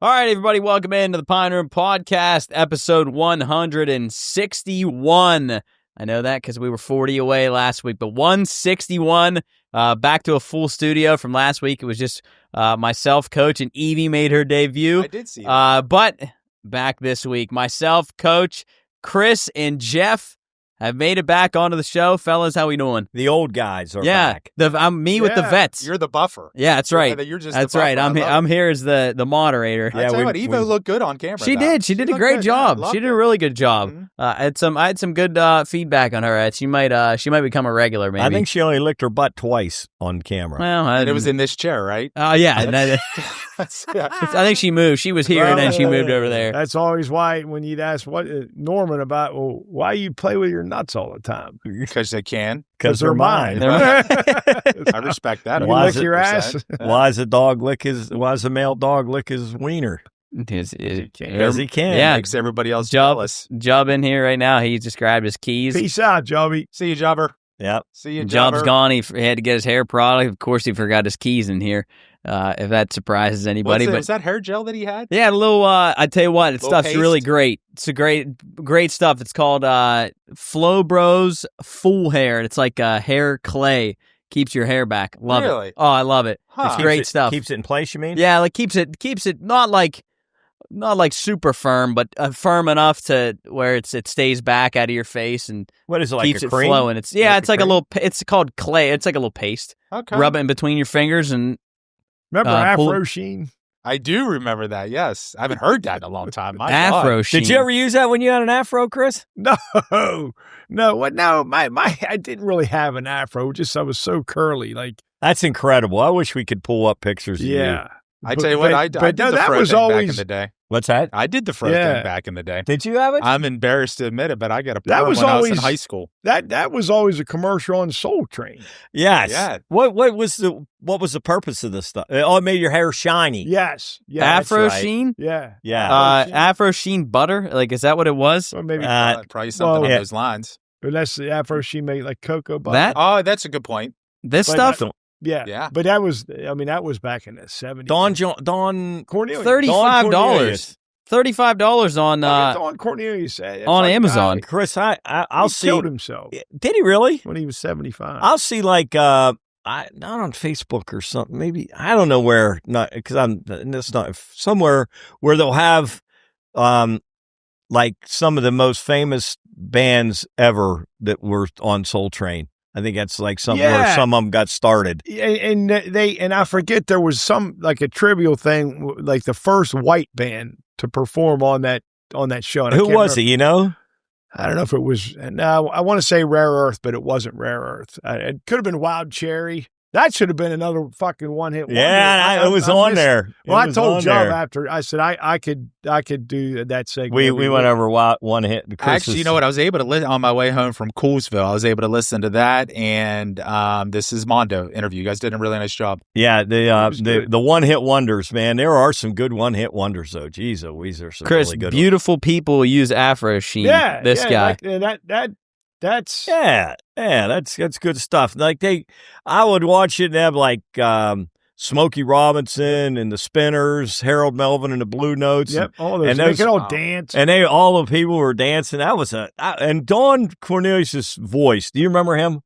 All right, everybody, welcome into the Pine Room Podcast, episode 161. I know that because we were 40 away last week, but 161, back to a full studio from last week. It was just myself, Coach, and Evie made her debut. I did see that. But back this week, myself, Coach, Chris, and Jeff have made it back onto the show. Fellas, how we doing? The old guys are back. I'm me with the vets. You're the buffer. Yeah, that's right. You're just that's the buffer. right. I'm here as the moderator. I tell you what, Evo looked good on camera. She did. She did a great job. She did a really good job. Mm-hmm. I had some good feedback on her. She might become a regular. Maybe. I think she only licked her butt twice on camera. Well, and it was in this chair, right? Yeah. I think she moved. She was here and then she moved over there. That's always why when you'd ask Norman about, well, why you play with your nuts all the time? Because they can. Because they're mine. I respect that. Why lick your ass? Why does the male dog lick his wiener? Because he can. Yeah. Makes everybody else jealous. Job in here right now. He just grabbed his keys. Peace out, Jobby. See you, Jobber. Yep. See you, Job's gone. He had to get his hair product. Of course, he forgot his keys in here. If that surprises anybody. Was that hair gel that he had? Yeah, a little, I tell you what, stuff's paste? really great. It's a great stuff. It's called Flow Bros Full Hair. It's like hair clay. Keeps your hair back. Love it. Oh, I love it. Huh. It's great stuff. Keeps it in place, you mean? Yeah, like keeps it not like super firm, but firm enough to where it stays back out of your face and what is it, like keeps a it cream? flowing. It's like a little. It's called clay. It's like a little paste. Okay. Rub it in between your fingers and. Remember Afro Sheen? I do remember that, yes. I haven't heard that in a long time. My Afro God. Sheen. Did you ever use that when you had an afro, Chris? No. What? No, I didn't really have an afro. Just I was so curly. Like That's incredible. I wish we could pull up pictures of you. I tell you what, I did the fro thing back in the day. What's that? I did the fro thing back in the day. Did you have it? I'm embarrassed to admit it, but I got a That perm was when I was always in high school. That was always a commercial on Soul Train. Yes. Yeah. What was the purpose of this stuff? Oh, it made your hair shiny. Yes. Yeah. Afro right. Sheen? Yeah. Yeah. Afro Sheen butter? Like, is that what it was? Or maybe. Probably something on yeah. those lines. But that's the Afro Sheen made like cocoa butter. That? Oh, that's a good point. This But stuff? Yeah. Yeah. But that was back in the 70s. Don Cornelius. $35. $35 on Don Cornelius on Amazon. Chris, I'll see. He killed himself Did he really? when he was 75. I'll see like not on Facebook or something. Maybe I don't know where. Not because it's not somewhere where they'll have like some of the most famous bands ever that were on Soul Train. I think that's like where some of them got started. And I forget there was some like a trivial thing, like the first white band to perform on that show. And Who was it? You know? I don't know if it was. No, I want to say Rare Earth, but it wasn't Rare Earth. It could have been Wild Cherry. That should have been another fucking one-hit wonder. Yeah, it was on there. Well, I told Joe after, I said I could do that segment. We went over one hit. Actually, you know what? I was able to listen on my way home from Coolsville. I was able to listen to that and this is Mondo interview. You guys did a really nice job. Yeah, the one-hit wonders, man. There are some good one-hit wonders, though. Jeez, these are some Chris, really good beautiful ones. People use Afro Sheen. Yeah, this guy. That's that's good stuff. Like I would watch it and have like Smokey Robinson and the Spinners, Harold Melvin and the Blue Notes. Yep, all those. And they could all dance. And all the people were dancing. That was and Don Cornelius' voice. Do you remember him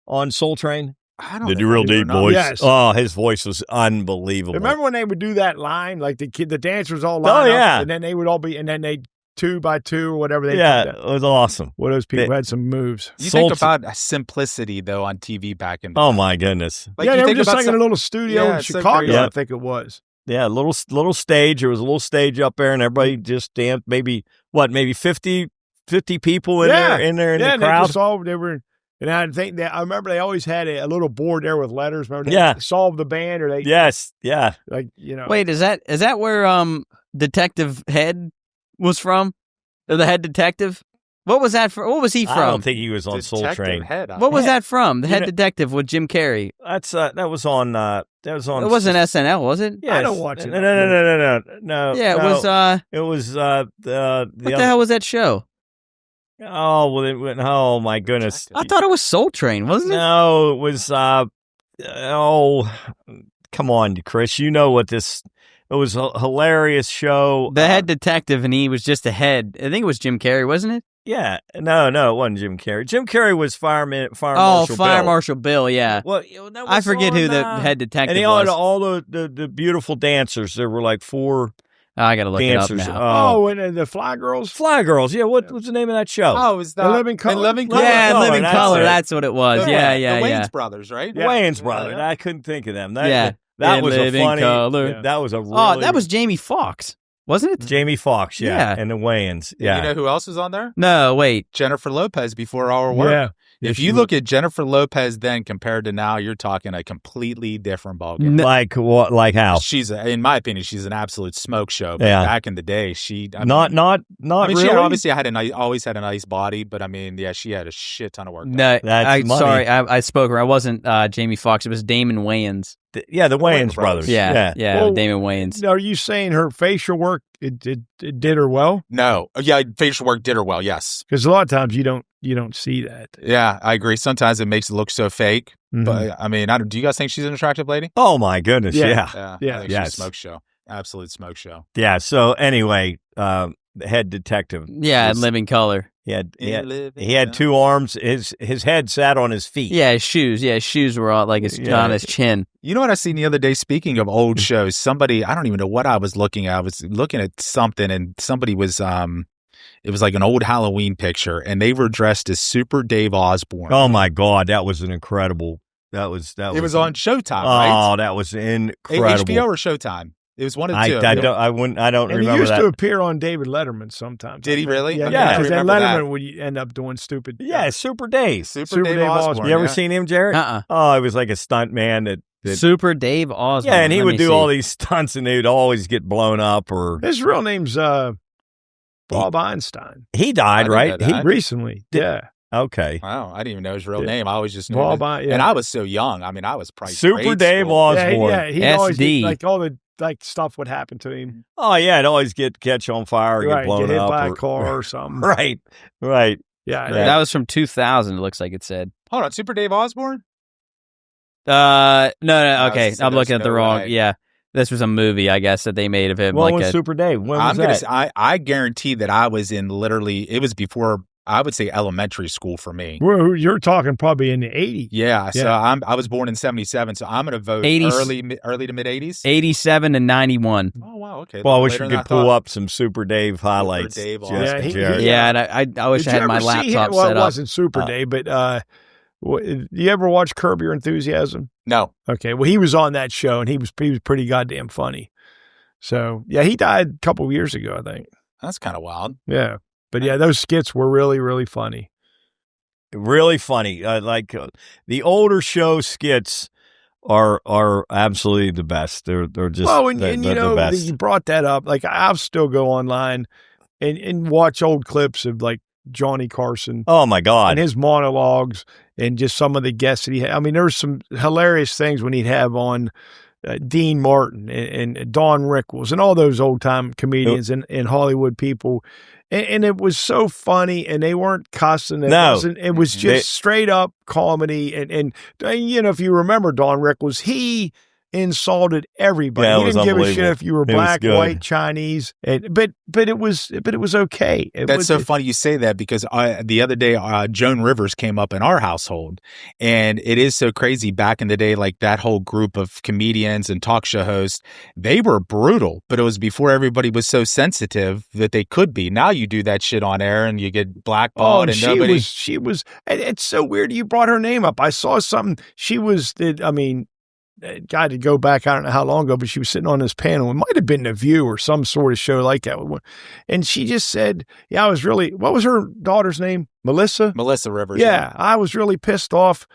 on Soul Train? I don't the real deep voice. Yes. Oh, his voice was unbelievable. Remember when they would do that line, like the dancers all line up, and then they would all be, and then they 2 by 2 or whatever they did. It was awesome. Well, those people had some moves. You think about simplicity though on TV back in. Oh my goodness! Like, they were just like in a little studio in Chicago. So I think it was. Yeah, little stage. There was a little stage up there, and everybody just danced. Maybe 50 people in there in the crowd. They were. And I think I remember they always had a little board there with letters. Remember they solved the band or they. Yes. Yeah. Like, you know. Wait, is that where Detective Head was from? Or the head detective? What was that for? What was he from? I don't think he was on Soul Train. What was that from? The head detective with Jim Carrey. That was on. It wasn't SNL, was it? Yeah, I don't watch it. No. Yeah, it was. It was what the hell was that show? Oh well, it went. Oh my goodness! I thought it was Soul Train, wasn't it? No, it was. Oh, come on, Chris. You know what this? It was a hilarious show. The head detective, and he was just a head. I think it was Jim Carrey, wasn't it? Yeah. No, it wasn't Jim Carrey. Jim Carrey was Fire Marshal Fire Bill. Marshal Bill, yeah. Well, I forget who the head detective and he was. had all the beautiful dancers. There were like 4 I got to look dancers. it up now. Oh, and the Fly Girls? Fly Girls. Yeah, what was the name of that show? Oh, is that In Living Color? In Living Color? Yeah, Oh, Living that's Color. it. That's what it was. Yeah. The Wayans brothers, right? The Yeah. Wayans brothers. Yeah. I couldn't think of them. Yeah. That In was a Living funny. Color. That was a really. Oh, that was Jamie Foxx, wasn't it? Jamie Foxx. Yeah. And the Wayans. Yeah. You know who else was on there? No, wait. Jennifer Lopez before Our Work. Yeah. If you look at Jennifer Lopez then compared to now, you're talking a completely different ballgame. Like what? Like how? In my opinion, she's an absolute smoke show. But Yeah. back in the day, Not I mean, really. she always had a nice body, but I mean, yeah, she had a shit ton of work. done. No, That's money. sorry, I spoke her. I wasn't Jamie Foxx. It was Damon Wayans. The Wayans brothers. Yeah, Well, Damon Wayans. Are you saying her facial work it did her well? No, yeah, facial work did her well. Yes, Because a lot of times you don't see that. yeah, I agree. Sometimes it makes it look so fake. Mhm. But I mean, do you guys think she's an attractive lady? Oh my goodness. Yeah. Yeah. Yeah, I think she's Yes. a smoke show, absolute smoke show. Yeah. So anyway, the head detective. Yeah, was- Living Color. He had 2 arms. His head sat on his feet. Yeah, his shoes. Yeah, his shoes were on on his chin. You know what I seen the other day? Speaking of old shows, somebody, I don't even know what I was looking at. I was looking at something, and somebody was it was like an old Halloween picture, and they were dressed as Super Dave Osbourne. Oh my God, that was an incredible. That was. It was on Showtime, Oh, right? that was incredible. HBO or Showtime? It was one of the I two. don't And he remember used that. to appear on David Letterman sometimes. Did he really? Yeah, Okay, I because then remember that. Letterman would end up doing stupid. Yeah, Super Dave. Super Dave Osbourne. You ever yeah. seen him, Jared? Uh-uh. Oh, he was like a stunt man that Super Dave Osbourne. yeah, and he Let would me do see. all these stunts, and they'd always get blown up. Or His real name's Bob Einstein. he died, I right? didn't know that. Recently, yeah. Okay. Wow, I didn't even know his real Yeah. name. I always just knew Bob, his- yeah. And I was so young. I mean, I was probably Super grade Dave school. Osbourne. Yeah, he always SD. did, like all the stuff would happen to him. Oh yeah, it'd always catch on fire, or Right, get blown get hit up, by or, a car or something. right. Yeah, That was from 2000. It looks like it said. Hold on, Super Dave Osbourne? No. I Okay, was gonna say, I'm looking there's at the no wrong. way. Yeah, this was a movie, I guess, that they made of him. When like was a, Super Dave? When was I'm gonna that? say, I guarantee that I was in literally, it was before, I would say elementary school for me. You're talking probably in the 80s. Yeah, so Yeah. I was born in 77, so I'm going to vote 80s. early to mid 80s. 87 and 91. Oh wow, okay. Well, I wish Later you than could I pull thought. up some Super Dave highlights. Dave Jessica Osbourne. Yeah, Jarrett. Yeah, and I wish Did I you had my ever see him? laptop Well, set it up. wasn't Super Dave, but you ever watch Curb Your Enthusiasm? No. Okay, well, he was on that show, and he was pretty goddamn funny. So, yeah, he died a couple of years ago, I think. That's kind of wild. Yeah. But, yeah, those skits were really, really funny. Really funny. The older show skits are absolutely the best. They're just Well, and they're you the know, best. you brought that up. Like, I'll still go online and watch old clips of, like, Johnny Carson Oh my God! and his monologues and just some of the guests that he had. I mean, there were some hilarious things when he'd have on Dean Martin and Don Rickles and all those old-time comedians and Hollywood people. And it was so funny, and they weren't cussing. It was just straight up comedy. And you know, if you remember Don Rickles, he insulted everybody. Yeah, it He was didn't give a shit unbelievable. if you were It was black, good. white, Chinese. But it was okay. That's so funny you say that because the other day, Joan Rivers came up in our household. And it is so crazy. Back in the day, like that whole group of comedians and talk show hosts, they were brutal, but it was before everybody was so sensitive that they could be. Now you do that shit on air and you get blackballed and nobody. She was. It's so weird you brought her name up. I saw something. She was. I mean, God, to go back, I don't know how long ago, but she was sitting on this panel. It might have been The View or some sort of show like that. And she just said, "Yeah, I was really." What was her daughter's name? Melissa Rivers. Yeah, I was really pissed off.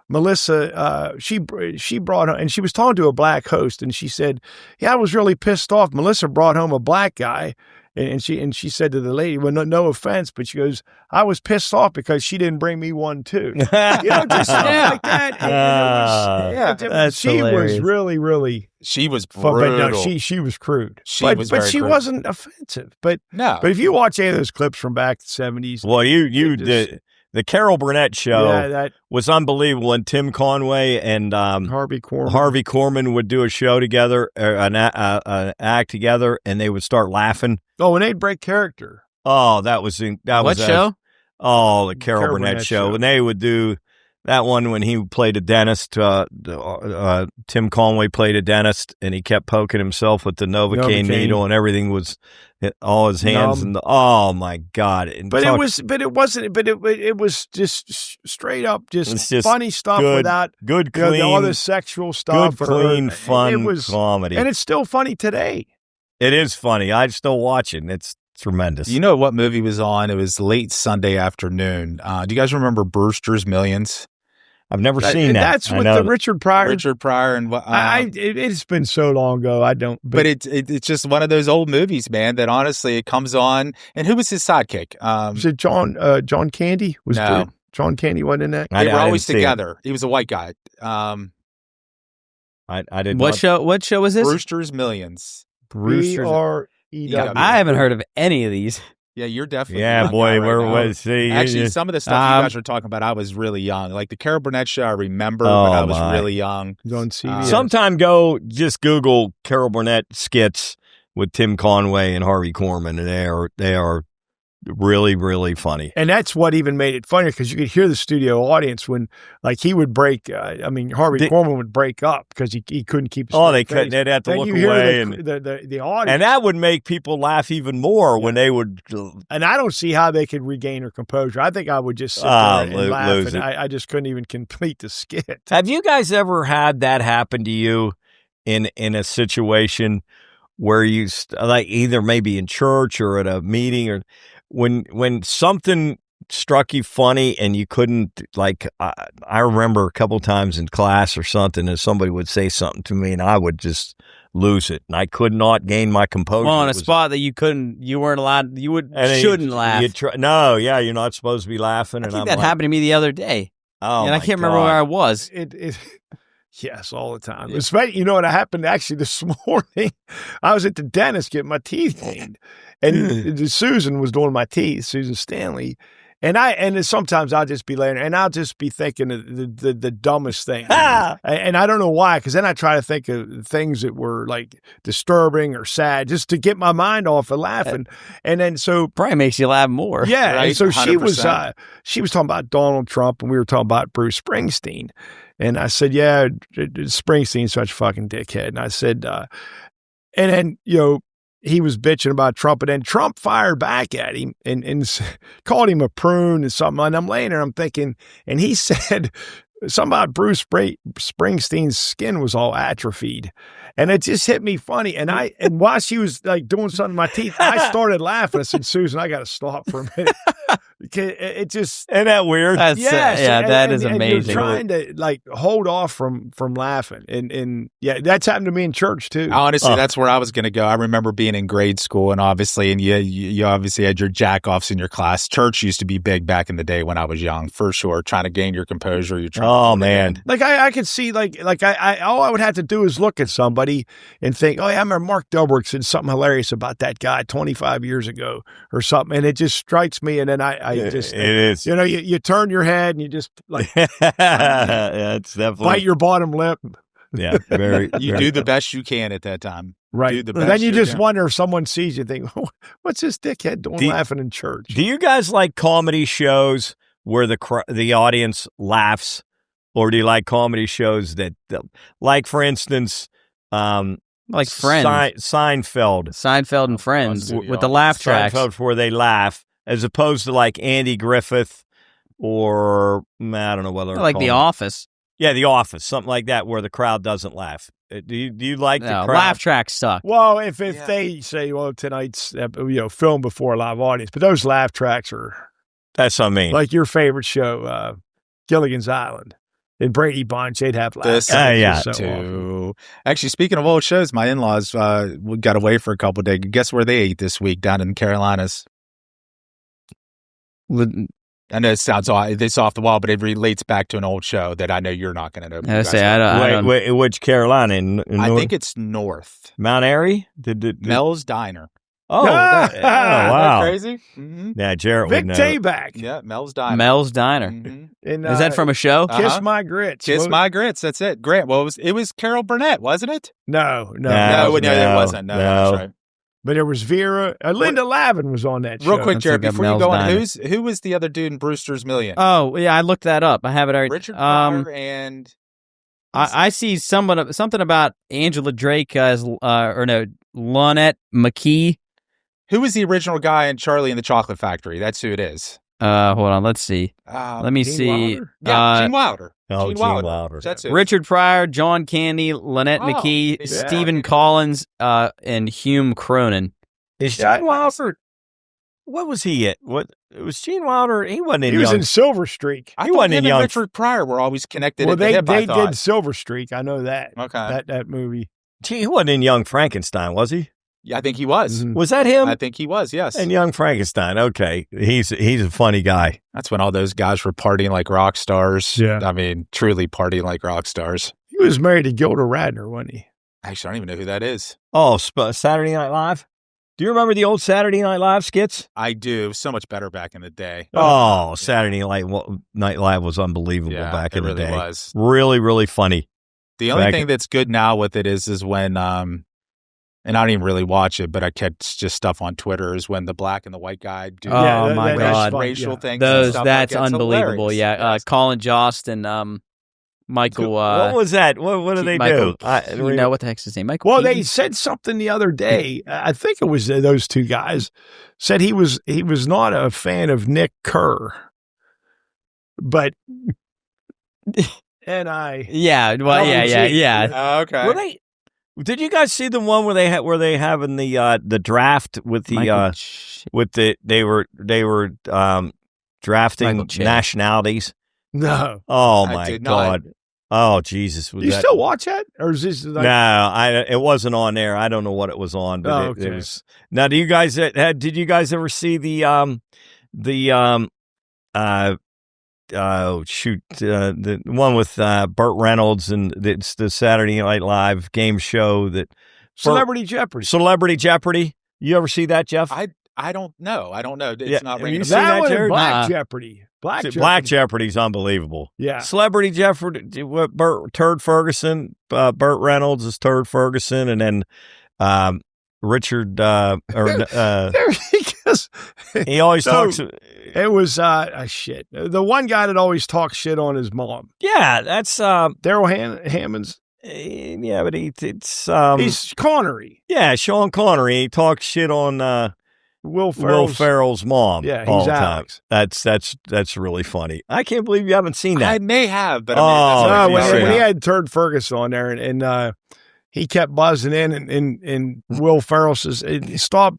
Melissa, she brought home, and she was talking to a black host, and she said, "Yeah, I was really pissed off. Melissa brought home a black guy." And she said to the lady, well, no offense, but she goes, "I was pissed off because she didn't bring me one too." You know, just stuff like that. That's she hilarious. was really, really She was fun, brutal. but no, she was crude. She was but very she crude. wasn't offensive. But No. if you watch any of those clips from back to the 70s, Well, you just- did. The Carol Burnett show that was unbelievable. And Tim Conway and Harvey Korman would do a show together, an act together, and they would start laughing. Oh, when they'd break character. Oh, that was What show? Oh, the Carol Burnett show. When they would do that one when he played a dentist, Tim Conway played a dentist, and he kept poking himself with the Novocaine needle, and everything was all his hands and oh my God! It was just straight up just funny stuff without good, clean, all the sexual stuff. Good, clean, fun comedy, and it's still funny today. It is funny. I still watch it. And it's tremendous. You know what movie was on? It was late Sunday afternoon. Do you guys remember Brewster's Millions? I've never seen that. That's with the Richard Pryor. Richard Pryor and what? It's been so long ago. I don't. But it's just one of those old movies, man. That honestly, it comes on. And who was his sidekick? Was it John Candy? No, John Candy wasn't in that. They were always together. He was a white guy. I didn't. What show was this? Brewster's Millions. BREW. I haven't heard of any of these. Yeah, you're definitely. Yeah, boy, where was he? Actually, some of the stuff you guys are talking about, I was really young. Like the Carol Burnett show, I remember, but I was really young. On CBS. Sometime just Google Carol Burnett skits with Tim Conway and Harvey Korman, and they are really, really funny. And that's what even made it funnier, because you could hear the studio audience when, like, he would break. Harvey Korman would break up because he couldn't keep. They couldn't. They'd have to look away, and the audience, and that would make people laugh even more when they would. And I don't see how they could regain their composure. I think I would just sit there and laugh, and I just couldn't even complete the skit. Have you guys ever had that happen to you in a situation where you like either maybe in church or at a meeting or when something struck you funny and you couldn't, like, I remember a couple times in class or something, and somebody would say something to me and I would just lose it, and I could not gain my composure. Well, on a spot that you weren't allowed, shouldn't laugh. You're not supposed to be laughing. I think that happened to me the other day. Oh, and I can't remember where I was. Yes, all the time. Especially, you know what happened actually this morning? I was at the dentist getting my teeth cleaned, and Susan was doing my teeth, Susan Stanley. And sometimes I'll just be laying there and I'll just be thinking of the dumbest thing. And I don't know why, because then I try to think of things that were like disturbing or sad just to get my mind off of laughing. And then so probably makes you laugh more. Yeah. Right? And so 100%. she was talking about Donald Trump and we were talking about Bruce Springsteen. And I said, yeah, Springsteen's such a fucking dickhead. And I said, and then, he was bitching about Trump, and then Trump fired back at him and called him a prune and something. And I'm laying there, I'm thinking, and he said something about Bruce Springsteen's skin was all atrophied. And it just hit me funny. And while she was like doing something to my teeth, I started laughing. I said, Susan, I got to stop for a minute. It just, isn't that weird? That is amazing. You're trying to like hold off from laughing, and that's happened to me in church too. Honestly, that's where I was going to go. I remember being in grade school, and obviously, you obviously had your jack-offs in your class. Church used to be big back in the day when I was young, for sure. Trying to gain your composure. Man, like I could see like I all I would have to do is look at somebody and think, oh yeah, I remember Mark Delbert said something hilarious about that guy 25 years ago or something, and it just strikes me, and then it is. You turn your head and you just like it's definitely bite your bottom lip. Yeah, very. You do the best you can at that time, right? Then you just wonder if someone sees you, think, oh, what's this dickhead doing laughing in church? Do you guys like comedy shows where the audience laughs, or do you like comedy shows that like, for instance, like Friends, Seinfeld and Friends with the laugh tracks, Seinfeld where they laugh, as opposed to like Andy Griffith or I don't know whether like The Office. Yeah, The Office, something like that, where the crowd doesn't laugh. Do you like the crowd? Laugh tracks suck. Well, if they say, well, tonight's film before a live audience, but those laugh tracks are that's what I mean. Like your favorite show, Gilligan's Island. In Brady Bunch, they'd have laughs. Too. Actually, speaking of old shows, my in-laws got away for a couple of days. Guess where they ate this week? Down in the Carolinas. I know it sounds this off the wall, but it relates back to an old show that I know you're not going to know. Wait, which Carolina? I think it's north. Mount Airy? Mel's Diner. Oh, wow. Isn't that crazy? Mm-hmm. Yeah, Jarrett Vic would know. Tayback. Yeah, Mel's Diner. Mel's Diner. Mhm. And, Is that from a show? Kiss My Grits? Kiss What- My Grits. That's it. Grant. Well, it was Carol Burnett, wasn't it? No, No. It wasn't. No, that's right. But there was Vera. Linda Lavin was on that show. Real quick, Jared, That's before you Mel's go on, Diner. who was the other dude in Brewster's Million? Oh, yeah, I looked that up. I have it already. Richard Pryor and I see something about Angela Drake as, Lynette McKee. who was the original guy in Charlie and the Chocolate Factory? That's who it is. Hold on, let's see. Let me Gene see. Wilder? Yeah, Gene Wilder. Oh, Gene Wilder. That's it. Richard Pryor, John Candy, Lynette Oh, McKee, yeah. Stephen Collins, and Hume Cronin. Is Yeah, Gene Wilder? What was he at? What it was Gene Wilder? He wasn't in He was young. in Silver Streak. I He thought wasn't him in and young- Richard Pryor were always connected. Well, at the they hip, I thought. did Silver Streak. I know that. Okay. That movie. Gee, he wasn't in Young Frankenstein, was he? Yeah, I think he was. Mhm. Was that him? I think he was. Yes. And Young Frankenstein. Okay, he's a funny guy. That's when all those guys were partying like rock stars. Yeah. I mean, truly partying like rock stars. He was married to Gilda Radner, wasn't he? Actually, I don't even know who that is. Oh, Saturday Night Live. Do you remember the old Saturday Night Live skits? I do. It was so much better back in the day. Oh, Saturday Night Live was unbelievable Yeah, back it in the really day. was. Really, really funny. The only Back- thing that's good now with it is when and I don't even really watch it, but I catch just stuff on Twitter is when the black and the white guy do Oh, Yeah, my that's God. fun, racial yeah. things. and stuff That's like that. It's unbelievable. hilarious. Yeah, Yes. Colin Jost and Michael. What was that? What do they Michael do? You know what the heck's his name? Michael. Well, Keaton? they said something the other day. I think it was those two guys said he was not a fan of Nick Kerr, but and I Yeah. Well. Yeah. Oh, okay. Were they? Did you guys see the one where they having the draft with the Michael they were drafting Michael Che. nationalities? no. Oh I my did not. God! Oh Jesus! Do you still watch that, or is this like, No, it wasn't on there. I don't know what it was on, but Oh, it okay. was. Now, did you guys ever see the one with Burt Reynolds, and it's the Saturday Night Live game show that Celebrity Jeopardy? Celebrity Jeopardy. You ever see that, Jeff? I don't know. I don't know. It's Yeah, not have ringing you a seen bell. That that, one and Jared? Black Jeopardy. Black Jeopardy. Black Jeopardy's unbelievable. Yeah. Celebrity Jeopardy. Turd Ferguson. Burt Reynolds is Turd Ferguson, and then Richard. Because He always So- talks. it was shit. The one guy that always talks shit on his mom, Yeah, that's Daryl Hammonds. yeah, but it's He's Connery. yeah, Sean Connery. He talks shit on Will Will Ferrell's. Ferrell's mom. Yeah, he's all the time. Alex. That's really funny. I can't believe you haven't seen I that. may have, but Oh, I mean, yeah. when he had Turd Ferguson on there, and he kept buzzing in, and Will Ferrell says, "Stop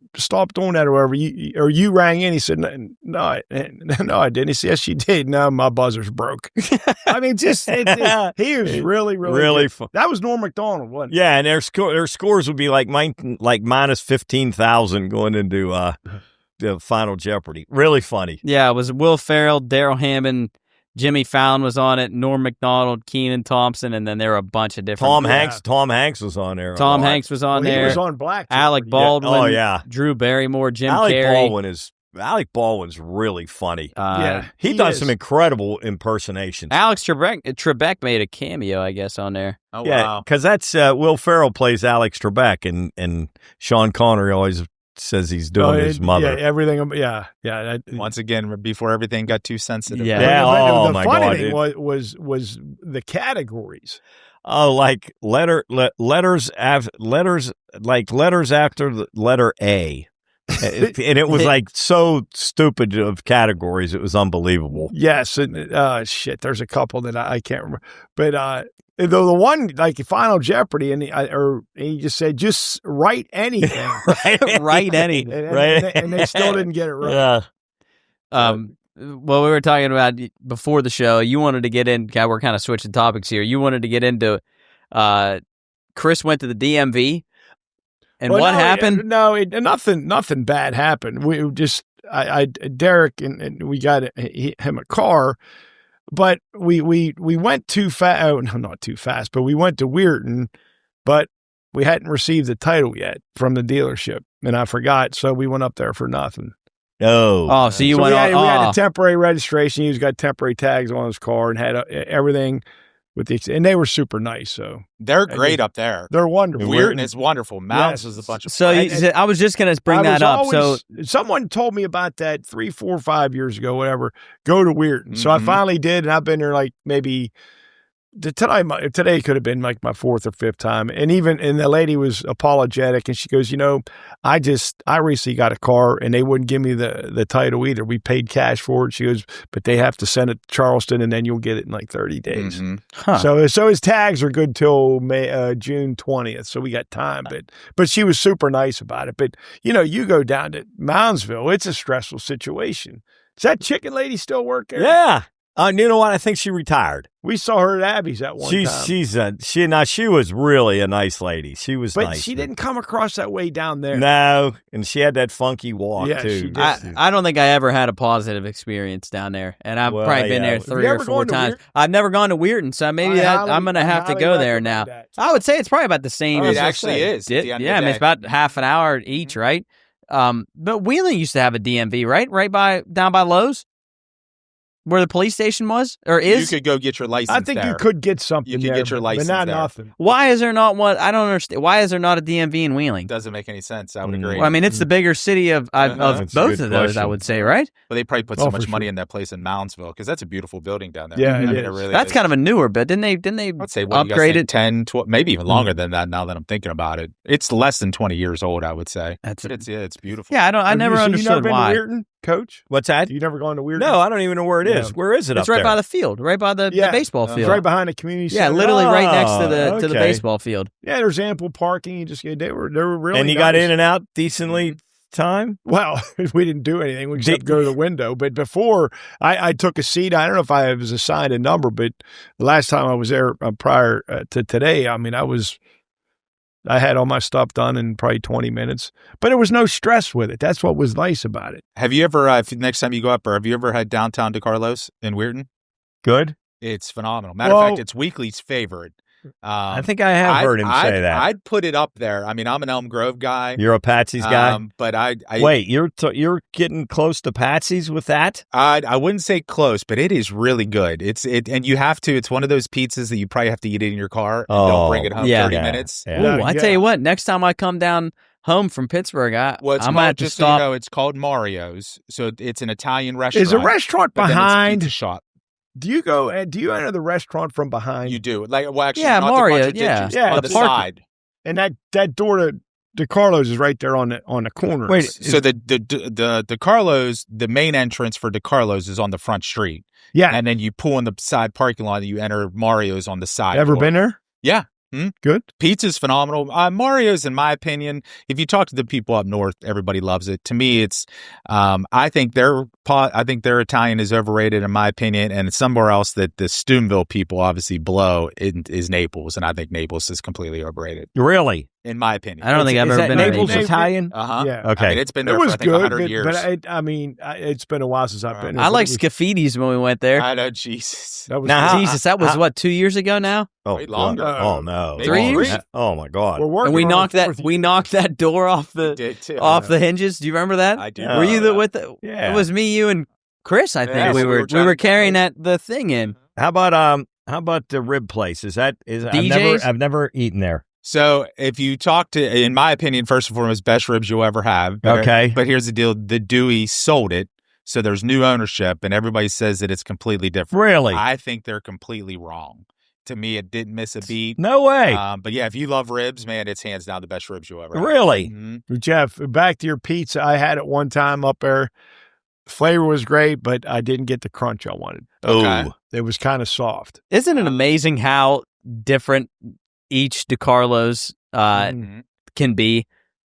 doing that," or whatever. You rang in. He said, "No, I didn't." He said, "Yes, you did." No, my buzzer's broke. I mean, he was really Really good. fun. That was Norm Macdonald, wasn't it? Yeah, and their scores would be like minus 15,000 going into the Final Jeopardy. Really funny. Yeah, it was Will Ferrell, Daryl Hammond, Jimmy Fallon was on it, Norm Macdonald, Keenan Thompson, and then there were a bunch of different. Tom Hanks was on there. Tom Hanks was on Well, there. He was on Black. Alec Jeopardy. Baldwin. Oh, yeah. Drew Barrymore, Jim Alec Carrey. Baldwin's really funny. Yeah, He does is. some incredible impersonations. Alex Trebek made a cameo, I guess, on there. Oh, Yeah, wow. because that's Will Ferrell plays Alex Trebek, and Sean Connery always says he's doing his mother. Yeah, everything. Yeah. Once again, before everything got too sensitive. Yeah. Yeah, But oh the my funny God, thing dude. was the categories. Oh, like letters after the letter A. And it was like so stupid of categories. It was unbelievable. Yes, and shit. There's a couple that I can't remember, but the one like Final Jeopardy, and he just said just write anything, Write anything. and they still didn't get it right. Yeah. Well, we were talking about before the show. You wanted to get in. We're kind of switching topics here. You wanted to get into. Chris went to the DMV, and Well, what no, happened? Nothing bad happened. We just Derek and we got him a car, but we went too fast. Oh, no, not too fast, but we went to Weirton. But we hadn't received the title yet from the dealership, and I forgot, so we went up there for nothing. Oh, so you So went we had on. a temporary registration. He's got temporary tags on his car and had everything and they were super nice. So They're great up there. they're wonderful. Weirton is wonderful. Mounds Yes. was a bunch of. So I was just going to bring that up. So someone told me about that 3, 4, 5 years ago, whatever. Go to Weirton. So I finally did, and I've been there like maybe. Today could have been like my 4th or 5th time. And the lady was apologetic, and she goes, I recently got a car and they wouldn't give me the title either. We paid cash for it. She goes, but they have to send it to Charleston and then you'll get it in like 30 days. Huh. So his tags are good till June 20th. So we got time, but she was super nice about it. But you go down to Moundsville, it's a stressful situation. Is that chicken lady still work there? Yeah. You know what? I think she retired. We saw her at Abby's at one time. She was really a nice lady. She was nice. But she didn't come across that way down there. No, and she had that funky walk, Yeah, too. she did. I don't think I ever had a positive experience down there, and I've probably been there 3 or 4 times. I've never gone to Weirton, so maybe I'm going to have to go there now. I would say it's probably about the same. It actually is. Yeah, I mean, it's about half an hour each, right? But Wheeling used to have a DMV, right? Down by Lowe's? Where the police station was or is? You could go get your license. I think you could get something. You could get your license, but not there. nothing. Why is there not one? I don't understand. Why is there not a DMV in Wheeling? Doesn't make any sense. I would agree. Well, I mean, it's the bigger city of both of those. I would say, right? But they probably put so much money in that place in Moundsville because that's a beautiful building down there. Yeah, it really that's is. kind of a newer bit. Didn't they I'd say upgrade it 10, 12, maybe even longer than that. Now that I'm thinking about it, it's less than 20 years old. I would say. It's beautiful. Yeah, I never understood why. You never been to Weirton, Coach? What's that? You never gone to Weirton? No, I don't even know where it is. Where is it? It's right by the field, right by the baseball field. It's right behind the community center. Yeah, literally right next to the baseball field. Yeah, there's ample parking. They were really and you nice. got in and out decently time? Well, we didn't do anything except go to the window. But before, I took a seat. I don't know if I was assigned a number, but the last time I was there prior to today, I mean, I had all my stuff done in probably 20 minutes, but there was no stress with it. That's what was nice about it. Have you ever, next time you go up, or have you ever had downtown DiCarlo's in Weirton? Good. It's phenomenal. Matter of fact, it's Weekly's favorite. I think I have heard him say that. I'd put it up there. I mean, I'm an Elm Grove guy. You're a Patsy's guy? But I wait, you're getting close to Patsy's with that? I wouldn't say close, but it is really good. And you have to. It's one of those pizzas that you probably have to eat it in your car. And don't bring it home 30 minutes. Yeah. Ooh, I tell you what, next time I come down home from Pittsburgh, I might have to stop. So you know, it's called Mario's. So it's an Italian restaurant. Is a restaurant behind? It's a shop. Do you enter the restaurant from behind? You do. Actually, yeah, not Mario, on the side. And that door to DiCarlo's is right there on the corner. Wait, so the DiCarlo's, the main entrance for DiCarlo's is on the front street. Yeah. And then you pull in the side parking lot and you enter Mario's on the side. Ever been there? Yeah. Good. Pizza's phenomenal. Mario's, in my opinion, if you talk to the people up north, everybody loves it. To me, it's I think their Italian is overrated, in my opinion, and somewhere else that the Steubenville people obviously blow is Naples, and I think Naples is completely overrated. Really? In my opinion. I don't think I've ever been to Naples. Italian? Uh-huh. Yeah. Okay. I mean, it's been there for, I think, 100 years. But it's been a while since I've been there. I like Scaffidi's when we went there. I know, Jesus. That was that was what, 2 years ago now? Oh, way longer. Oh no. 3 years? Oh my God. And we knocked that door off the hinges. Do you remember that? I do. Were you with the? Yeah. It was me, you, and Chris. I think Yeah, we were carrying the thing in. How about the rib place? Is DJ's? I've never eaten there. So if you talk to, in my opinion, first and foremost, best ribs you'll ever have. Okay. But here's the deal. The Dewey sold it. So there's new ownership and everybody says that it's completely different. Really? I think they're completely wrong. To me, it didn't miss a beat. No way. But yeah, if you love ribs, man, it's hands down the best ribs you'll ever have. Really? Mm-hmm. Jeff, back to your pizza. I had it one time up there. The flavor was great, but I didn't get the crunch I wanted. Okay. It was kind of soft. Isn't it amazing how different each DiCarlo's can be?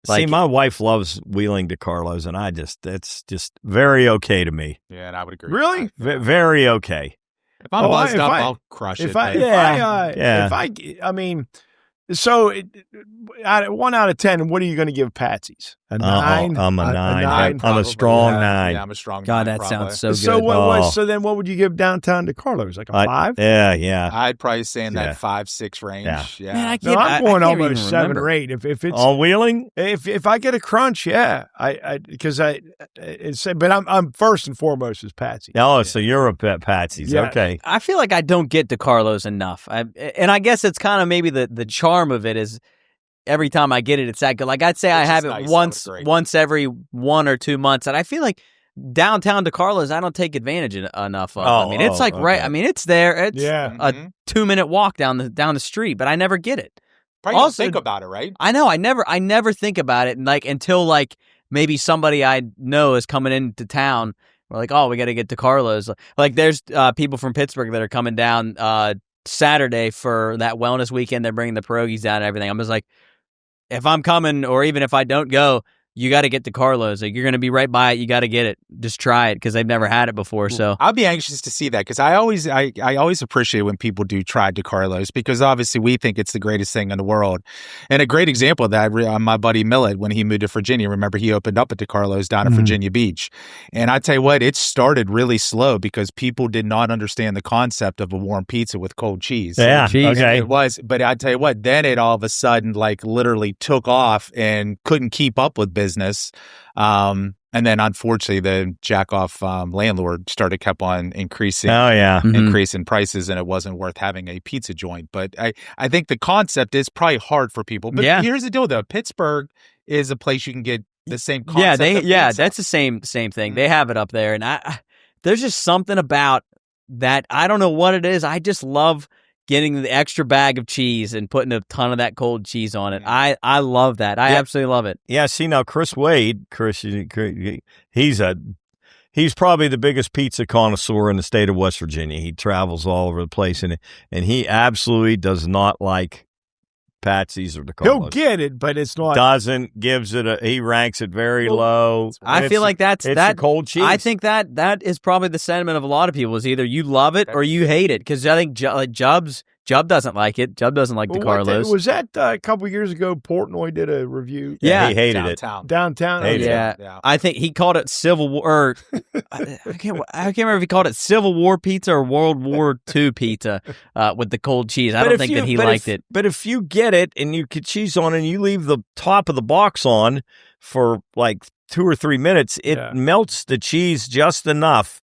See, my wife loves Wheeling DiCarlo's, and it's just very okay to me. Yeah, and I would agree. Really? Very okay. If I'm buzzed up, I'll crush it. I mean, So, 1 out of 10, what are you going to give Patsy's? A 9? I'm a 9. I'm Probably, a strong yeah. 9. Yeah, I'm a strong God, 9. that probably. sounds so good. So then what would you give downtown DiCarlo's? Like a 5? Yeah. I'd probably say in that 5-6 range. Yeah. Man, I No, can't, I'm going I can't almost even 7 remember. or 8. If it's On Wheeling? if I get a crunch, yeah, but I'm first and foremost is Patsy. Oh, so you're a Patsy's. Yeah. Okay. I feel like I don't get DiCarlo's enough. And I guess it's kind of maybe the charm of it is every time I get it, it's that good. Like I'd say I have it nice. once every 1 or 2 months, and I feel like downtown DiCarlo's I don't take advantage enough of. I mean, it's right. I mean, it's there. It's a 2-minute walk down the street, but I never get it. Probably also, don't think about it, right? I know. I never think about it, and like until like maybe somebody I know is coming into town. We're like, oh, we got to get DiCarlo's. Like, there's people from Pittsburgh that are coming down Saturday for that wellness weekend. They're bringing the pierogies down and everything. I'm just like, if I'm coming, or even if I don't go, you got to get DiCarlo's. Like, you're going to be right by it. You got to get it. Just try it because they've never had it before. So I'll be anxious to see that because I always appreciate when people do try DiCarlo's because obviously we think it's the greatest thing in the world. And a great example of that, my buddy Millet, when he moved to Virginia, remember he opened up at DiCarlo's down at Virginia Beach. And I tell you what, it started really slow because people did not understand the concept of a warm pizza with cold cheese. Yeah, okay. It was, but I tell you what, then it all of a sudden like literally took off and couldn't keep up with business. And then unfortunately the jack-off landlord kept on increasing increasing prices, and it wasn't worth having a pizza joint. But I think the concept is probably hard for people. But here's the deal though. Pittsburgh is a place you can get the same concept. That's the same thing. They have it up there, and there's just something about that. I don't know what it is. I just love getting the extra bag of cheese and putting a ton of that cold cheese on it. I love that. I absolutely love it. Yeah, see now Chris Wade, he's probably the biggest pizza connoisseur in the state of West Virginia. He travels all over the place, and he absolutely does not like Patsy's or DiCarlo's. He'll get it, but it's not. He ranks it very low. I feel like that's the cold cheese. I think that is probably the sentiment of a lot of people is either you love it or you hate it. Because I think Jubb doesn't like it. Jubb doesn't like DiCarlo's. Was that a couple years ago? Portnoy did a review. Yeah, he hated it. Downtown. Yeah. I think he called it Civil War. I can't remember if he called it Civil War pizza or World War II pizza with the cold cheese. I don't think that he liked it. But if you get it and you get cheese on it and you leave the top of the box on for like 2 or 3 minutes, it melts the cheese just enough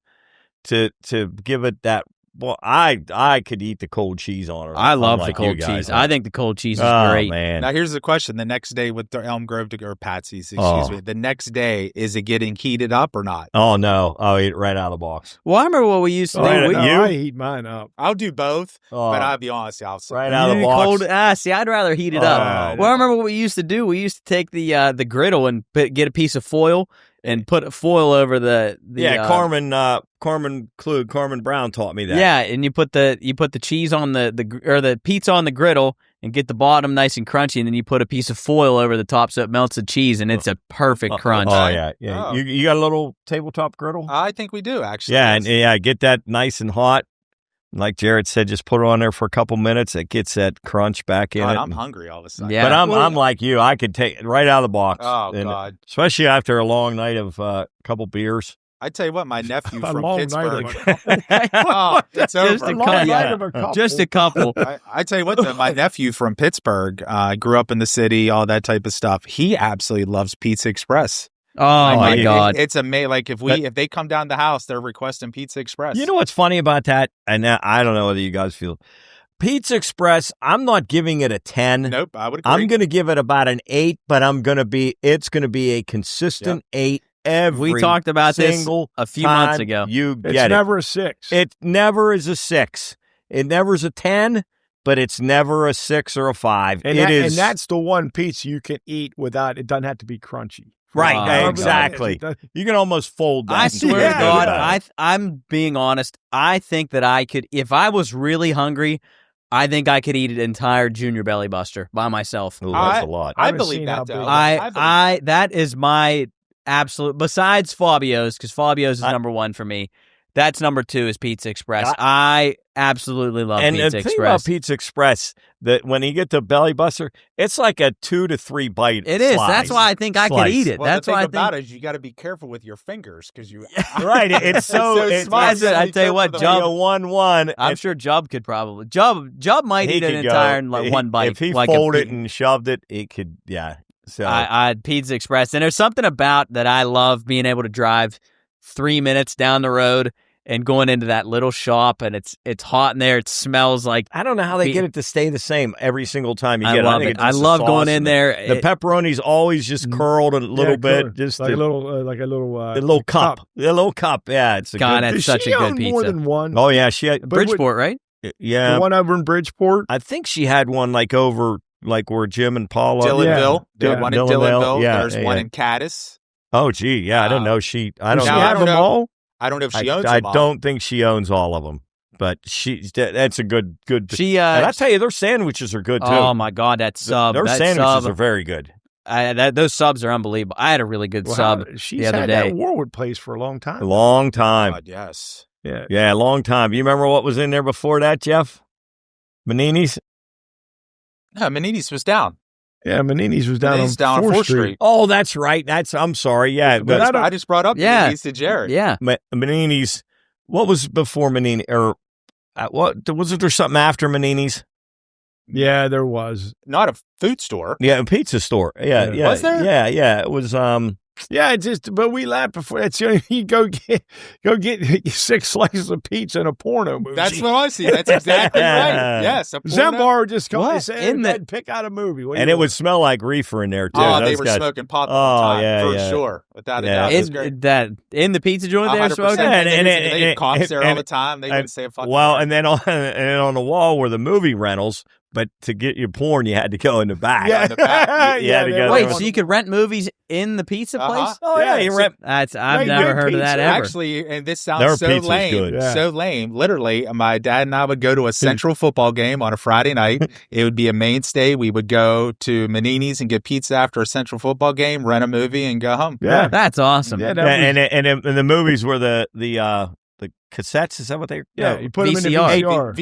to give it that. Well, I could eat the cold cheese on it. I love the cold cheese. I think the cold cheese is great. Man. Now, here's the question. The next day with the Elm Grove or Patsy's, excuse me, the next day, is it getting heated up or not? Oh, no. I'll eat it right out of the box. Well, I remember what we used to do. I heat mine up. I'll do both, but I'll be honest, I'll say right out of the box. See, I'd rather heat it up. Well, I remember what we used to do. We used to take the griddle and get a piece of foil and put foil over the Carmen Brown taught me that. Yeah, and you put the cheese on the pizza on the griddle and get the bottom nice and crunchy, and then you put a piece of foil over the top so it melts the cheese, and it's a perfect crunch. Oh yeah. Oh. You got a little tabletop griddle? I think we do actually. Yeah, and get that nice and hot. Like Jared said, just put it on there for a couple minutes. It gets that crunch back in it. I'm hungry all of a sudden. Yeah. But I'm like you. I could take it right out of the box. Oh, God. Especially after a long night of a couple beers. I tell you what, my nephew from Pittsburgh. Just a couple. I tell you what, though, my nephew from Pittsburgh grew up in the city, all that type of stuff. He absolutely loves Pizza Express. Oh my God! It's amazing. Like if they come down the house, they're requesting Pizza Express. You know what's funny about that? And I don't know whether you guys feel Pizza Express. I'm not giving it a 10. Nope, I would agree. I'm going to give it about an 8, but it's going to be a consistent 8. We talked about this a few months ago. It's never a 6. It never is a 6. It never is a 10. But it's never a 6 or a 5. And that's the one pizza you can eat without. It doesn't have to be crunchy. Right, exactly. You can almost fold that. I swear to God, I'm being honest. I think that I could, if I was really hungry, I think I could eat an entire Junior Belly Buster by myself. Ooh, that's a lot. I believe that, though. That is my absolute, besides Fabio's, because Fabio's is number one for me. That's number 2 is Pizza Express. I absolutely love and Pizza the Express. thing about Pizza Express, that when you get the belly buster, it's like a 2 to 3 bite. It is. That's why I think I could eat it. Well, That's the thing why I about think. it is you got to be careful with your fingers because you. Right. It's so smart. I tell you what, Jub. 1-1. I'm sure Jub could probably. Jub might eat an entire one bite. If he like folded it and shoved it, it could. Yeah. So I Pizza Express, and there's something about that I love being able to drive 3 minutes down the road and going into that little shop, and it's hot in there. It smells like I don't know how they get it to stay the same every single time you get it. I love it. I love going in there. The pepperoni's always just curled a little bit, just like a little cup. A little cup. Yeah, it's a God, good. that's such a good pizza. More than one. Oh yeah, she had Bridgeport, right? Yeah, the one over in Bridgeport. I think she had one like over like where Jim and Paul are. Dillonville. There's one in Dillonville. Yeah, there's one in Caddis. Oh gee, yeah, I didn't know she. I don't Does know. she have them all? I don't know if she owns I them all. don't think she owns all of them, but that's a good. She and I tell you, their sandwiches are good too. Oh my God, that sub! Their sandwiches are very good. Those subs are unbelievable. I had a really good sub the other day. That Warwood place for a long time. A long time. God, yes. Yeah, a long time. You remember what was in there before that, Jeff? Manini's? No, Manini's was down. Yeah, Manini's was down on 4th Street. Oh, that's right. I'm sorry. Yeah, but I just brought up Manini's to Jared. Yeah, Manini's. What was before Manini? Or what wasn't there something after Manini's? Yeah, there was. Not a food store. Yeah, a pizza store. Yeah. Was there? Yeah. It was. Yeah, but we laughed before. It's you go get 6 slices of pizza in a porno movie. That's what I see. That's exactly right. Yes, a porno. Zembar just come and say, pick out a movie. And it would smell like reefer in there too. Oh, they were smoking pot all the time, for sure. Without a doubt. In the pizza joint they were smoking? And they cops there all the time. They wouldn't say a fucking word. And then on the wall were the movie rentals. But to get your porn, you had to go in the back. Yeah, in the back. You had to go. Wait, so you could rent movies in the pizza place? Oh yeah, you rent. I've never heard of that ever. Actually, and this sounds so lame. Good. Yeah. So lame. Literally, my dad and I would go to a Central football game on a Friday night. It would be a mainstay. We would go to Manini's and get pizza after a Central football game, rent a movie, and go home. Yeah, that's awesome. Yeah, and the movies were the cassettes. Is that what they? Yeah, you put them in the VCR.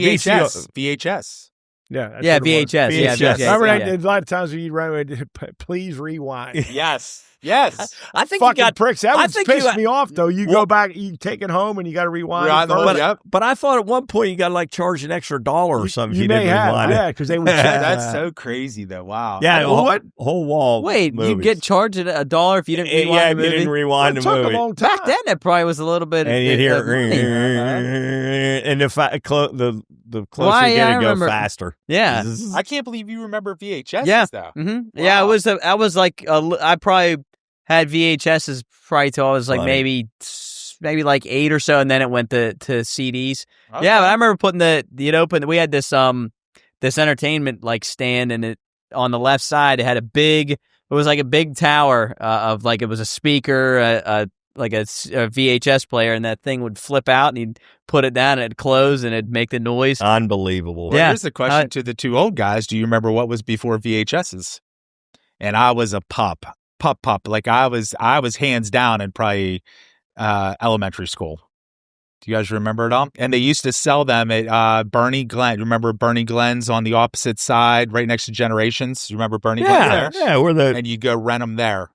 VHS. Yeah, VHS. VHS. Remember a lot of times when you run, please rewind. Yes. I think fucking you got pricks. That would piss me off though. You go back, you take it home, and you got to rewind. But I thought at one point you got to like charge an extra $1 or something. You may have, yeah, because they would check. That's so crazy though. Wow. Yeah, whole wall. Wait, movies. you get charged $1 if you didn't rewind the movie? If you didn't rewind the movie. Took a long time. Back then, it probably was a little bit. And you'd hear, and the closer you get, it go faster. Yeah. I can't believe you remember VHS. Yeah. Though. Mm-hmm. Wow. Yeah, I was like, I probably had VHSs probably till I was like maybe like 8 or so, and then it went to CDs. Okay. Yeah, but I remember putting we had this entertainment like stand, and it on the left side it had a big tower of like it was a speaker, like a VHS player, and that thing would flip out, and you'd put it down, and it'd close, and it'd make the noise. Unbelievable. Well, here's the question to the two old guys: do you remember what was before VHSs? And I was a pup. Like I was hands down in probably elementary school. Do you guys remember it all? And they used to sell them at Bernie Glenn. Remember Bernie Glenn's on the opposite side, right next to Generations? You remember Bernie Glenn there? Yeah, and you go rent them there.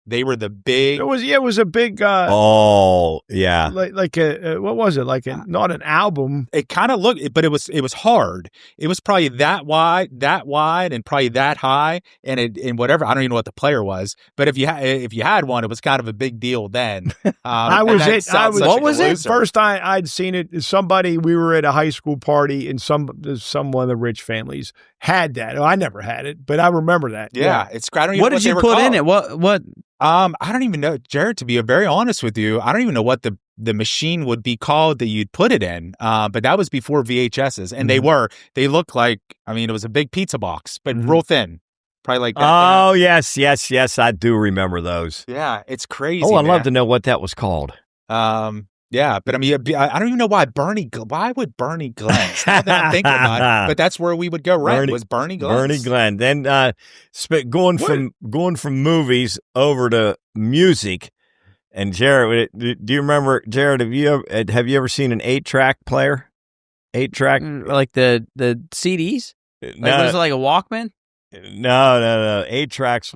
They were the big. It was a big. Like a what was it? Like not an album. It kind of looked, but it was hard. It was probably that wide, and probably that high, and whatever. I don't even know what the player was, but if you had one, it was kind of a big deal then. What was it? First I'd seen it. We were at a high school party, and some one of the rich families had that. I never had it, but I remember that. Yeah. It's. I don't even what did you put in it? What? I don't even know, Jared, to be very honest with you, I don't even know what the machine would be called that you'd put it in. But that was before VHSs. And they looked like, it was a big pizza box, but real thin. Probably like that. Oh, yes. I do remember those. Yeah, it's crazy. Oh, I'd love to know what that was called. Yeah, but I don't even know why would Bernie Glenn's? Now that I'm thinking about it, but that's where we would go rent was Bernie Glenn's. Bernie Glenn. Then going from movies over to music, And Jared, do you remember, Jared, have you ever seen an 8-track player? 8-track? Like the CDs? Like, was it like a Walkman? No. 8-tracks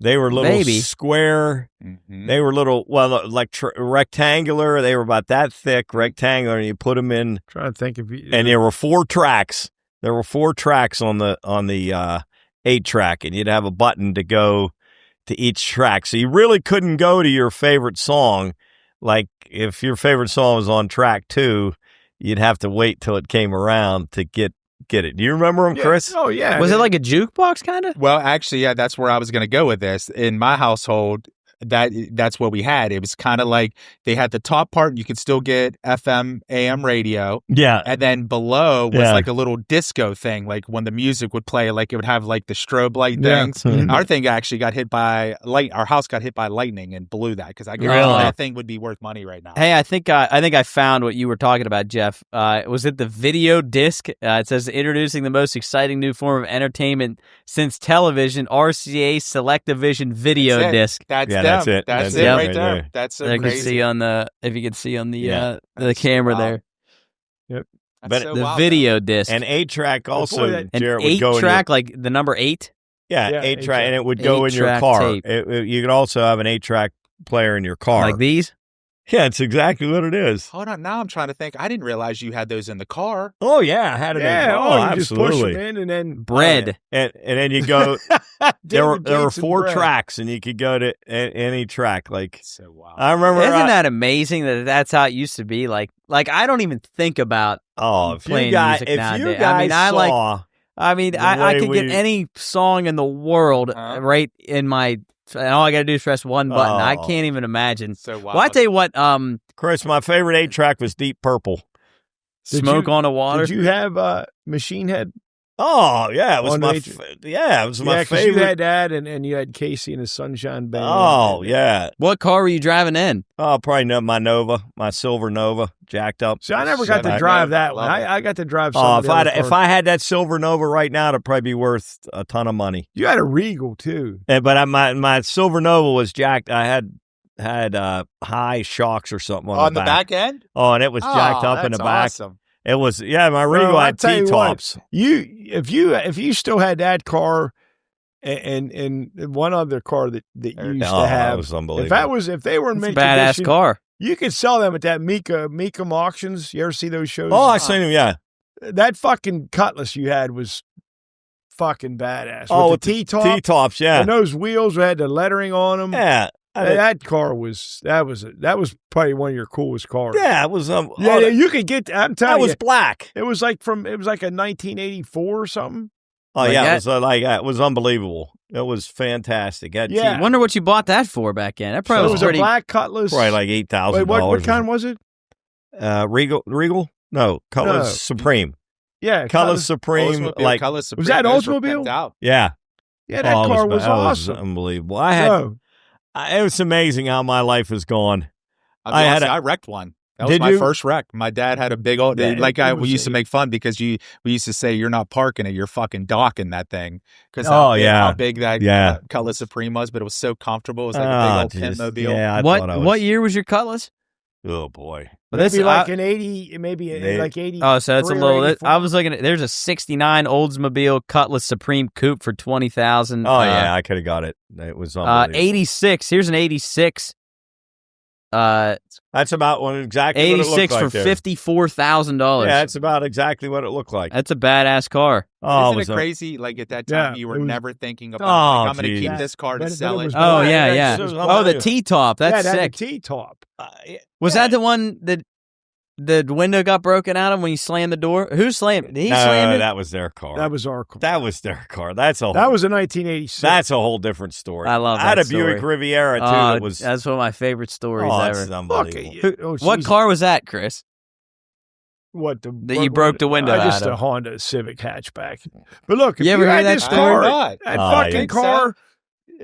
they were little square. Mm-hmm. They were little, like rectangular. They were about that thick, rectangular, and you put them in. Trying to think and there were 4 tracks. There were 4 tracks on the 8-track, and you'd have a button to go to each track. So you really couldn't go to your favorite song. Like if your favorite song was on track 2, you'd have to wait till it came around to get it. Do you remember them, Chris? Oh, yeah. Was it like a jukebox kind of? Well, actually, yeah, that's where I was going to go with this. In my household, that's what we had. It was kind of like they had the top part, you could still get FM, AM radio. Yeah. And then below was like a little disco thing, like when the music would play, like it would have like the strobe light things. Mm-hmm. Our thing actually got hit by our house got hit by lightning and blew that because I guess that thing would be worth money right now. Hey, I think I found what you were talking about, Jeff. Was it the video disc? It says introducing the most exciting new form of entertainment since television, RCA Select-O-Vision video disc. That's it. That's it right there. That's so crazy. If you can see on the camera there. Yep. But so the video disc. An 8-track also. An 8-track, like the number 8? Yeah, 8-track, and it would go in your car. You could also have an 8-track player in your car. Like these? Yeah, it's exactly what it is. Hold on, now I'm trying to think. I didn't realize you had those in the car. Oh yeah, I had it in the car. You absolutely. Just push them in and then bread. And then you go. there were 4 tracks, and you could go to any track. Like so wild. I remember. Isn't that amazing that that's how it used to be? Like I don't even think about playing music nowadays. I could get any song in the world right in my. And all I got to do is press one button. I can't even imagine. So wild. Well, I tell you what, Chris, my favorite 8-track was Deep Purple. Smoke on the Water. Did you have Machine Head? Oh yeah, it was my favorite. You had that, and you had Casey and the Sunshine Band. Oh yeah. What car were you driving in? Oh, probably my Nova, my silver Nova, jacked up. See, I never got to drive that one. I got to drive. If I had that silver Nova right now, it'd probably be worth a ton of money. You had a Regal too, but my silver Nova was jacked. I had high shocks or something on the back end. Oh, and it was jacked up in the back. Awesome. It was my Regal had T-tops. If you still had that car and one other car that you used to have, that was unbelievable. If they were in mint badass condition, car, you could sell them at that Mecum auctions. You ever see those shows? Oh, I seen them. Yeah, that fucking Cutlass you had was fucking badass. With the T-tops, yeah, and those wheels had the lettering on them. Yeah. That car was probably one of your coolest cars. Yeah, it was. You could get. I'm telling you, that was black. It was like a 1984 or something. Oh it was it was unbelievable. It was fantastic. I wonder what you bought that for back then. That probably was a black Cutlass. Probably like $8,000. What kind was it? Regal? No, Cutlass Supreme. Yeah, Cutlass Supreme. Cutlass Supreme. Was that Oldsmobile? Yeah. Yeah, that car was awesome. Unbelievable. It was amazing how my life has gone. I wrecked one. That was my first wreck. My dad had a big old, we used to make fun because we used to say, you're not parking it, you're fucking docking that thing. Because how big that Cutlass Supreme was, but it was so comfortable. It was like a big old Pimp-mobile. Yeah, what year was your Cutlass? Oh, boy. Maybe like an 80, like 80. Oh, so that's a little, I was looking at, there's a 69 Oldsmobile Cutlass Supreme Coupe for $20,000. Oh, yeah, I could have got it. It was unbelievable. 86. Here's an 86. That's about exactly 86 what it looked like for $54,000. Yeah, that's about exactly what it looked like. That's a badass car. Isn't it crazy? Like at that time, you were never thinking about, I'm going to keep this car to sell it. Oh, yeah. The T-top. That's sick. T-top. Was that the one that the window got broken out of when you slammed the door? Who slammed it? Did he slam it? That was their car. That was our car. That was their car. That was a 1986. That's a whole different story. I love that. I had a Buick Riviera too. That's one of my favorite stories ever. That's unbelievable. What car was that, Chris? You broke the window out just of? A Honda Civic hatchback. But look, if you ever heard that car, story? That fucking car,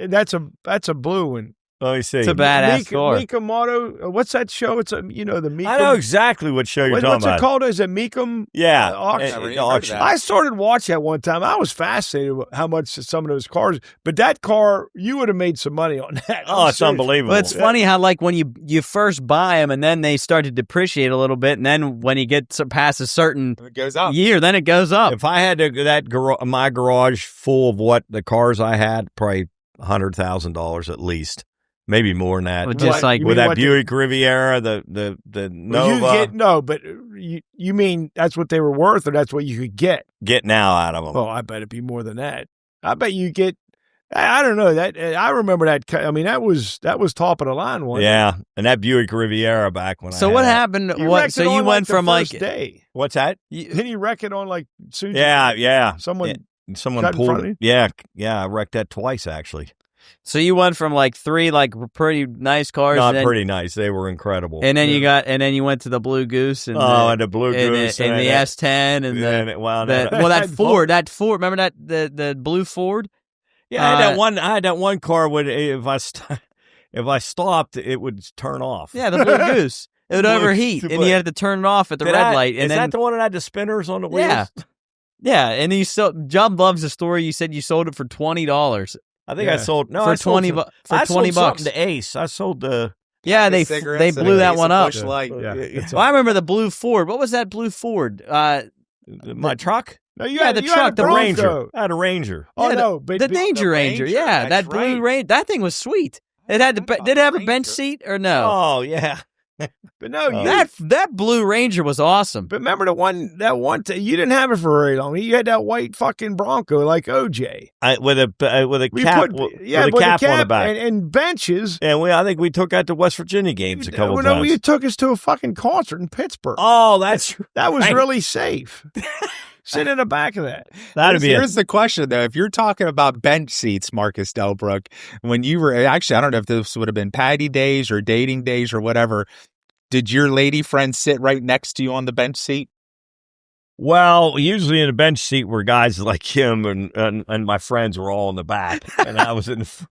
that's a blue one. Let me see. It's a badass car. Mikamoto. What's that show? It's the Meekum. I know exactly what show you're talking about. What's it called? Is it Meekum? Yeah. Auction. I started watching that one time. I was fascinated with how much some of those cars. But that car, you would have made some money on that. Oh, it's unbelievable. Well, it's funny how like when you first buy them and then they start to depreciate a little bit, and then when you get past a certain year, then it goes up. If I had my garage full of what the cars I had, probably $100,000 at least. Maybe more than that. Well, just like with that Buick Riviera, the Nova. But you mean that's what they were worth, or that's what you could get now out of them? Oh, I bet it'd be more than that. I bet you get. I don't know that. I remember that. I mean, that was top of the line one. Yeah, and that Buick Riviera back when. So what happened? So you went from like day. What's that? Didn't you wreck it on like soon? Yeah. Someone pulled it. Yeah. I wrecked that twice actually. So you went from like 3 like pretty nice cars. Not pretty nice. They were incredible. And then you went to the Blue Goose and the Blue Goose and the S10 and that Ford. That Ford. Remember that the blue Ford? Yeah, I had that one car would if I stopped, it would turn off. Yeah, the Blue Goose. It would overheat, and you had to turn it off at the red light. And is that the one that had the spinners on the wheels? Yeah. And you John loves the story. You said you sold it for $20. I think I sold for $20 to Ace. I sold the they blew that one up. Well, I remember the blue Ford. What was that blue Ford? My truck. No, the truck, the Ranger. I had a Ranger. Oh no, the Danger Ranger. Yeah, that blue Ranger. That thing was sweet. It had did it have a bench seat or no? Oh yeah. But no, that Blue Ranger was awesome. But remember that one you didn't have it for very long. You had that white fucking Bronco like OJ with a cap, with a cap on the back and benches. And I think we took that to West Virginia games a couple times. No, you took us to a fucking concert in Pittsburgh. Oh, that was really safe. Sit in the back of that. Here's the question, though. If you're talking about bench seats, Marcus Delbrook, when you were actually, I don't know if this would have been Patty days or dating days or whatever, did your lady friend sit right next to you on the bench seat? Well, usually in the bench seat were guys like him and my friends were all in the back, and I was in the front.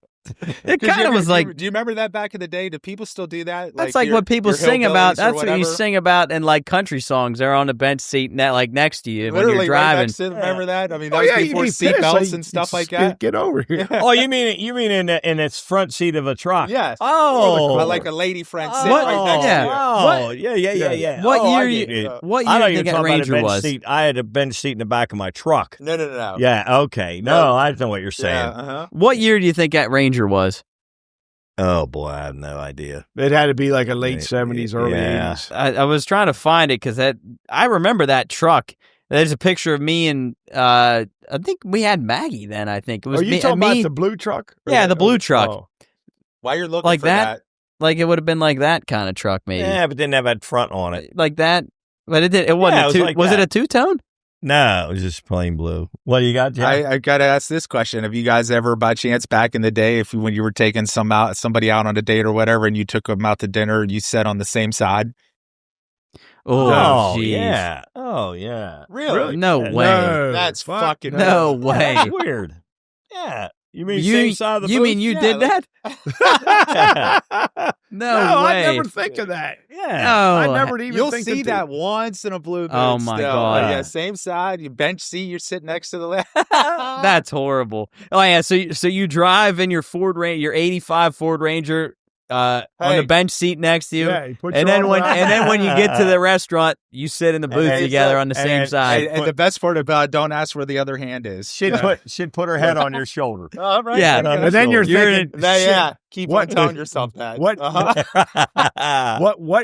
It kind of was like. Do you remember that back in the day? Do people still do that? That's like what people sing about. That's what you sing about in like country songs. They're on the bench seat next to you when you're driving. Right next to, remember that? I mean, that was before seatbelts and stuff like that. Get over here. Yeah. Oh, you mean in its front seat of a truck? Yes. Oh, like a lady friend sitting right next to you. Oh, yeah. What year do you think that Ranger was? I had a bench seat in the back of my truck. No. Yeah. Okay. No, I know what you're saying. Yeah, What year do you think that Ranger was? Oh boy, I have no idea. It had to be like a late 70s, early 80s. I was trying to find it because I remember that truck. There's a picture of me and I think we had Maggie then. I think it was. Are you talking about the blue truck? Yeah, the blue truck. Oh. While you're looking like for that, like it would have been like that kind of truck, maybe. Yeah, but didn't have that front on it, like that. But it did. It wasn't. Was it a two-tone? No, it was just plain blue. What do you got, Jack? I got to ask this question. Have you guys ever, by chance, back in the day, when you were taking somebody out on a date or whatever, and you took them out to dinner, you sat on the same side? Oh, yeah. Oh, yeah. Really? No way. No, that's fucking no way. That's weird. Yeah. You mean same side of the booth? You mean you did that? No way. I never think of that. Yeah. No. I never even You'll think see that once in a blue booth. Oh, my God. Yeah, same side, you bench seat, you're sitting next to the left. That's horrible. Oh, yeah. So you drive in your Ford Ranger, your 85 Ford Ranger, on the bench seat next to you. Yeah, and then when you get to the restaurant, you sit in the booth together on the same side. And the best part about it, don't ask where the other hand is. She'd put her head on your shoulder. All right. Yeah. And then you're thinking, keep on telling yourself that. What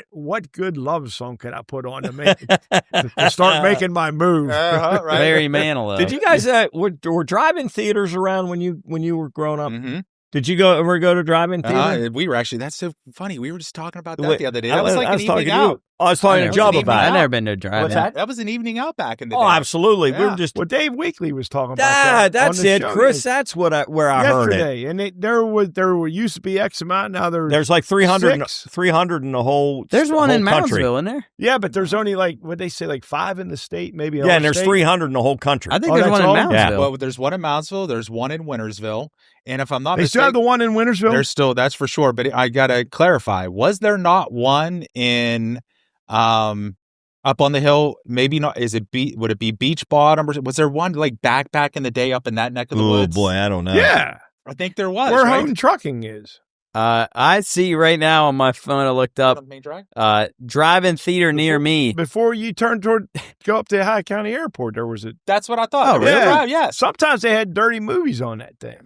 what good love song can I put on to start making my move? Right. Very Manilow. Did you guys were drive-in theaters around when you were growing up? Mm-hmm. Did you ever go to drive-in theater? We were actually. That's so funny. We were just talking about that the other day. That was like an evening out. I was talking to Job about it. I've never been to a drive-in. What's that? That was an evening out back in the day. Oh, absolutely. Yeah. We were just. Well, Dave Weekley was talking about that. That's it, show. Chris. That's where I heard it. And there used to be X amount. Now there's like 300 in the whole. There's one in country. Moundsville, isn't there? Yeah, but there's only like what they say, like 5 in the state, maybe. Yeah, and there's 300 in the whole country. I think there's one in Moundsville. Yeah. Well, there's one in Moundsville. There's one in Wintersville, And if I'm not They still have the one in Wintersville? there's still, that's for sure. But I got to clarify, was there not one in up on the hill? Maybe not. Would it be Beach Bottom? Or was there one like back in the day up in that neck of the woods? Oh, boy, I don't know. Yeah. I think there was. Where right? Home Trucking is. I see right now on my phone. I looked up Main drag? drive-in theater near me. Before you go up to High County Airport, there was a. That's what I thought. Oh, There was a really? drive, yes. Sometimes they had dirty movies on that thing.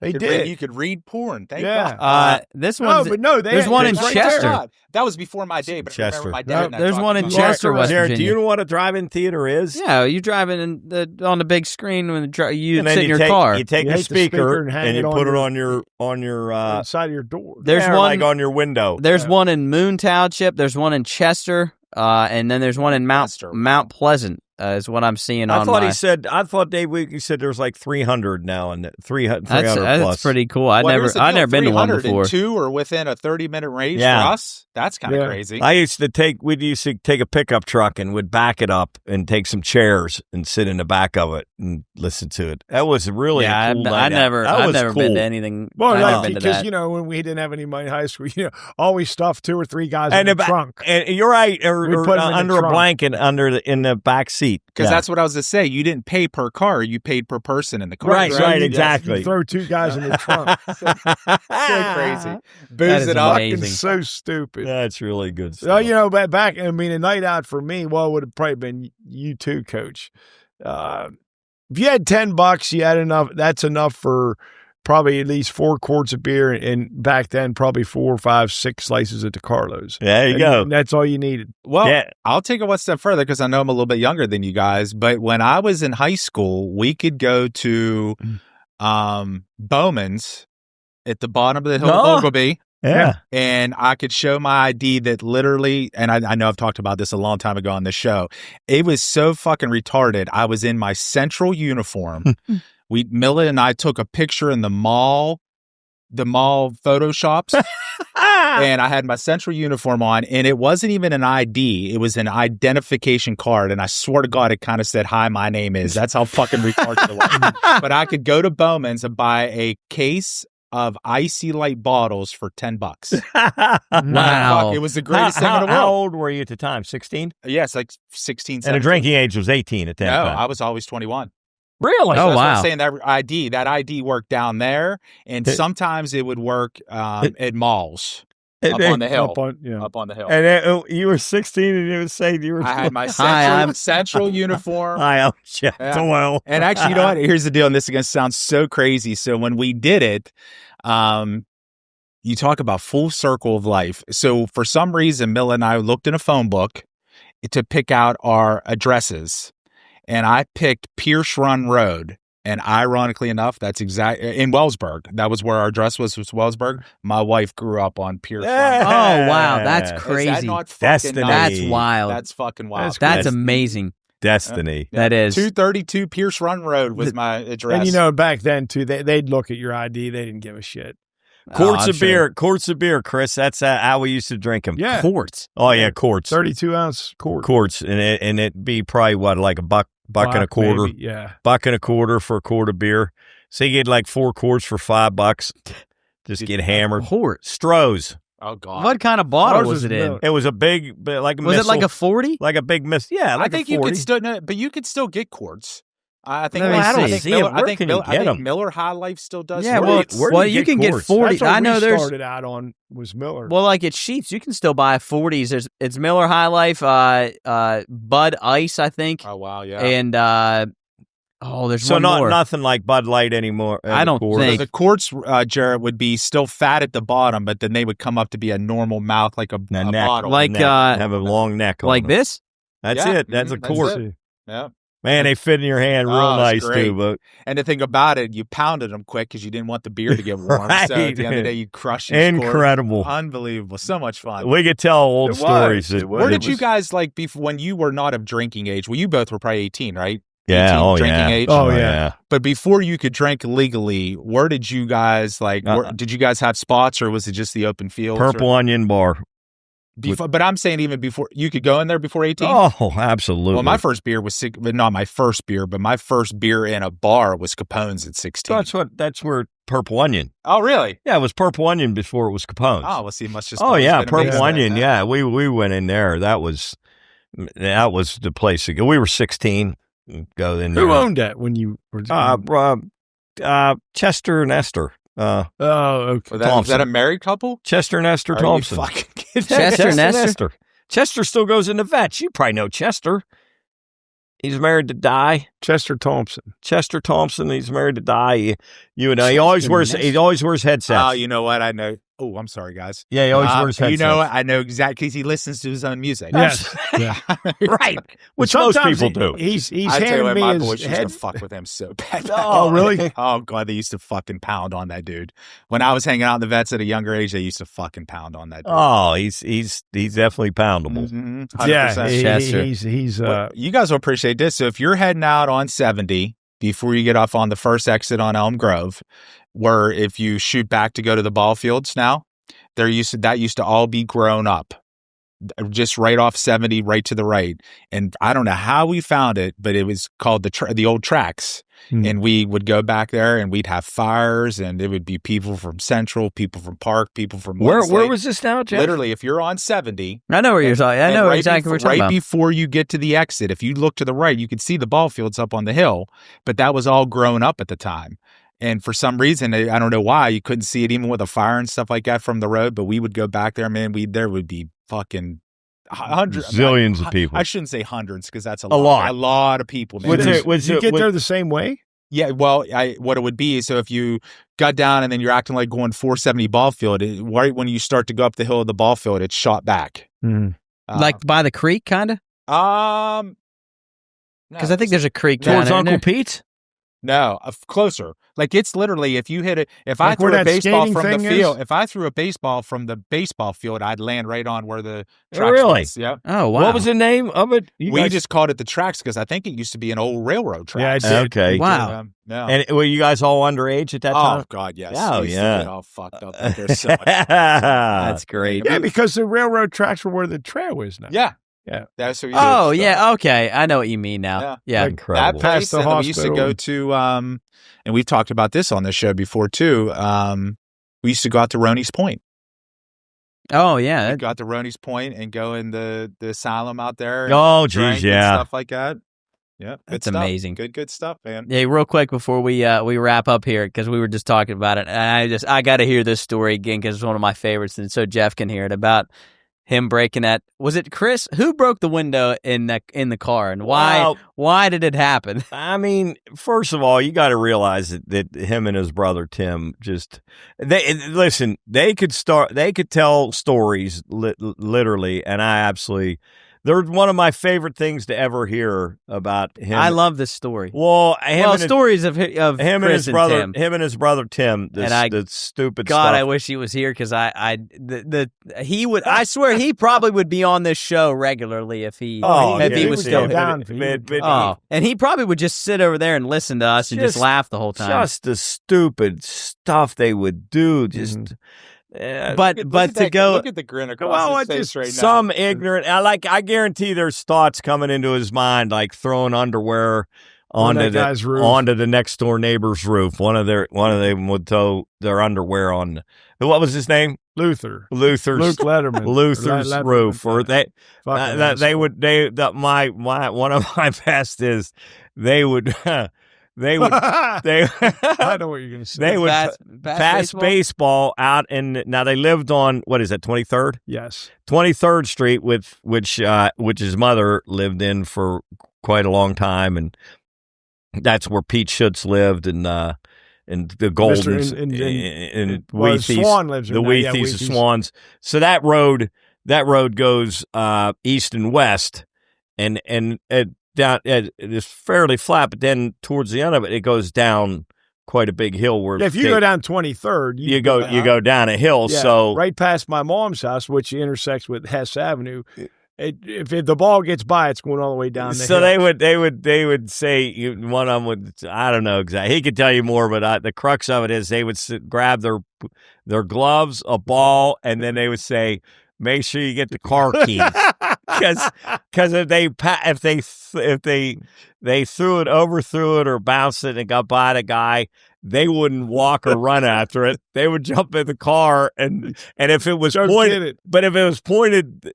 They did. You could read porn. Thank Yeah. God. This No, one's but no, there's one in Right Chester. there. That was before my day, but I Chester. remember my No, dad and I there's talked one in about Chester, West Jared, Virginia. do you know what a drive-in theater is? Yeah, you driving on the big screen when you And then sit in your take, car. You take You your hit the speaker speaker and hang and it you on put it your- on your inside of your door. There's yeah, or one like on your window. There's one in Moon Township. There's one in Chester, and then there's one in Mount Pleasant. Is what I'm seeing I on thought my. I thought Dave Weekly said there's like 300 now, and 300 That's plus. pretty cool. I've Well, here's the never deal, been to one before. 302 or within a 30-minute range Yeah. for us. That's kind of Yeah. crazy. We used to take a pickup truck and would back it up and take some chairs and sit in the back of it and listen to it. That was really Yeah, a cool night I've out. never That was been cool. to anything. Well, I've never been to because that. when we didn't have any money in high school, always stuffed 2 or 3 guys And in the the trunk. And you're right, or We'd put 'em in the under a trunk. blanket in the back seat. Because Yeah. that's what I was to say. You didn't pay per car. You paid per person in the car. Right, right, You exactly. throw 2 guys in the trunk. So crazy. That Booze is it up. amazing. Fucking so stupid. That's really good stuff. Well, back, a night out for me, well, would have probably been you too, Coach. If you had $10, you had enough. That's enough for probably at least 4 quarts of beer, and back then probably 4, 5, 6 slices at DiCarlo's. There you go. And that's all you needed. Well, Yeah. I'll take it one step further because I know I'm a little bit younger than you guys. But when I was in high school, we could go to Bowman's at the bottom of the hill of Ogilvy. Yeah. And I could show my ID that literally, and I know I've talked about this a long time ago on the show. It was so fucking retarded. I was in my Central uniform. Milla and I took a picture in the mall photoshops, and I had my Central uniform on, and it wasn't even an ID. It was an identification card, and I swear to God, it kind of said, "Hi, my name is." That's how fucking retarded it was. But I could go to Bowman's and buy a case of Icy Light bottles for $10. Wow. Fuck, it was the greatest thing in the world. How old were you at the time? 16? Yes, like 16, 17. And the drinking age was 18 at that No, time. I was always 21. Really? Oh, That's what wow. I'm saying. That ID worked down there, and sometimes it would work at malls up on the hill. Up on the hill. And you were 16 and you were saying you were. I had my Hi, Central uniform. Hi, I'm Jeff Doyle. And actually, you know what? Here's the deal, and this is going to sound so crazy. So when we did it, you talk about full circle of life. So for some reason, Mill and I looked in a phone book to pick out our addresses, and I picked Pierce Run Road. And ironically enough, that's in Wellsburg. That was where our address was Wellsburg. My wife grew up on Pierce Run Road. Oh wow, that's Is crazy. that not fucking Destiny. nuts? That's wild. That's fucking wild. That's amazing. Destiny. That is. 232 Pierce Run Road was my address. And back then too, they'd look at your ID. They didn't give a shit. Quarts I'm of sure. beer, Chris. That's how we used to drink them. Yeah. Quarts. Oh yeah, quarts. 32-ounce quart. Quarts, and it'd be probably what, like a buck and a quarter. Maybe, yeah. Buck and a quarter for a quart of beer. So you get like 4 quarts for $5. Just get hammered. Quart. Strohs. Oh God. What kind of bottle Ours was was it in? milk. It was a big, like a Was missile, it like a 40? like a big miss? Yeah, like I think a you 40. could still, no, but you could still get quarts. I think. Let me I see. think See Miller, it. Where can you I get think 'em? Miller High Life still does. Yeah, quarts. where do well, you you get can get quarts? 40. That's what I know we there's. started out on was Miller. Well, like at Sheets, you can still buy 40s. It's Miller High Life, Bud Ice, I think, Oh wow, yeah. and there's So one more. nothing like Bud Light anymore. I don't think. The quarts, Jarrett, would be still fat at the bottom, but then they would come up to be a normal mouth, like a neck. bottle. Like, Neck. Have a long neck. on like them. this. That's Yeah, it. That's a that's quart. it. Yeah. Man, they fit in your hand real Oh, it's nice great. too. But And the thing about it, you pounded them quick because you didn't want the beer to get warm. Right. So at the end of the day, you'd crush each quart. incredible. Unbelievable. So much fun. We could tell old It was. stories. It was. Where did you guys when you were not of drinking age? Well, you both were probably 18, right? Yeah. 18 Oh drinking yeah. age. Oh, yeah. But before you could drink legally, where did you guys did you guys have spots or was it just the open fields? Purple Onion Bar. But I'm saying even before you could go in there before 18. Oh, absolutely. Well, my first beer was not my first beer, but my first beer in a bar was Capone's at 16. That's where Purple Onion. Oh, really? Yeah, it was Purple Onion before it was Capone's. Oh, well, see, it must just. Oh, yeah, Purple Onion. Yeah, we went in there. That was the place to go. We were 16. Go in there. Who owned that when you were? Chester and Esther. Okay. Was that a married couple? Chester and Esther Thompson. Chester and Esther. Chester still goes in the vets. You probably know Chester. He's married to Di. Chester Thompson. He's married to Di. You know, he always wears headsets. Oh, you know what? I know. Oh, I'm sorry, guys. Yeah, he always wears headsets. You know what? I know exactly because he listens to his own music. Yes. Yeah. Right. Which most people do. He's I tell you handing what, me my his boys used head. to fuck with him so bad. Oh, really? Oh, God, they used to fucking pound on that dude. When I was hanging out in the vets at a younger age, they used to fucking pound on that dude. Oh, he's definitely poundable. Mm-hmm. 100%. Yeah, Chester. he's Well, you guys will appreciate this. So if you're heading out on 70 before you get off on the first exit on Elm Grove, where if you shoot back to go to the ball fields now, that used to all be grown up, just right off 70, right to the right. And I don't know how we found it, but it was called the old tracks. And we would go back there and we'd have fires, and it would be people from Central, people from Park, people from Where Westlake. was this now, Jeff? Literally, if you're on 70, I know where you're talking. I know exactly what you're talking right about. before you get to the exit, if you look to the right, you can see the ball fields up on the hill, but that was all grown up at the time. And for some reason, I don't know why, you couldn't see it even with a fire and stuff like that from the road, but we would go back there, man. There would be fucking hundreds, zillions of people. I shouldn't say hundreds because that's a lot. A lot of people, man. Did you get there the same way? Yeah, well, what it would be, so if you got down and then you're acting like going 470 ball field, right when you start to go up the hill of the ball field, it's shot back. Like by the creek, kind of? Because I think there's a creek Towards down Uncle there. Pete's? No, closer. Like it's literally if you hit it. If I Like threw where a that baseball skating from the thing field, is? if I threw a baseball from the baseball field, I'd land right on where the tracks Really? was. Yeah. Oh, wow. What was the name of it? We just called it the tracks because I think it used to be an old railroad track. Yeah, I did. Okay. Wow. Yeah. And were you guys all underage at that time? Oh God, yes. Oh, We used to yeah. get all fucked up. Like, there's so much. That's great. Yeah, because the railroad tracks were where the trail is now. Yeah. Yeah. That's what we Oh, did. yeah. Okay. I know what you mean now. Yeah. Like, Incredible. That Past place, the and we used to hospital. go to, and we've talked about this on the show before too. We used to go out to Roney's Point. Oh, yeah. We got to Roney's Point and go in the asylum out there. And Oh, drink geez, and yeah. stuff like that. Yeah, good That's stuff. amazing. Good stuff, man. Yeah, real quick before we wrap up here, because we were just talking about it, and I got to hear this story again because it's one of my favorites, and so Jeff can hear it about him breaking that. Was it Chris who broke the window in the car, and why? Well, Why did it happen? I mean, first of all, you got to realize that him and his brother Tim they could tell stories literally, and they're one of my favorite things to ever hear about him. I love this story. Well, Stories of him Chris and his brother, Tim. him and his brother Tim. The stupid God, stuff. I wish he was here because he would. I swear he probably would be on this show regularly if he was still here. And he probably would just sit over there and listen to us and just laugh the whole time. Just the stupid stuff they would do. Just. But to go look at the grin across his face right now. Some ignorant. I guarantee there's thoughts coming into his mind, like throwing underwear onto the next door neighbor's roof. One of them would throw their underwear on. What was his name? Luke Letterman. Luther's roof, or one of my best is they would. I know what you're going to say. They would pass baseball out, and now they lived on, what is that, 23rd? Yes. 23rd Street, which his mother lived in for quite a long time, and that's where Pete Schutz lived, and the Goldens, and Wheaties, Swan lives there. The Wheaties, the Swans. So that road goes east and west, and down, it is fairly flat, but then towards the end of it, it goes down quite a big hill. Where if you go down 23rd, you go down a hill. Yeah, so right past my mom's house, which intersects with Hess Avenue. If the ball gets by, it's going all the way down the hill. So they would say, one of them would, I don't know exactly. He could tell you more, but the crux of it is they would grab their gloves, a ball, and then they would say, make sure you get the car keys. Because if they overthrew it or bounced it and got by the guy, they wouldn't walk or run after it. They would jump in the car and if it was pointed, but if it was pointed,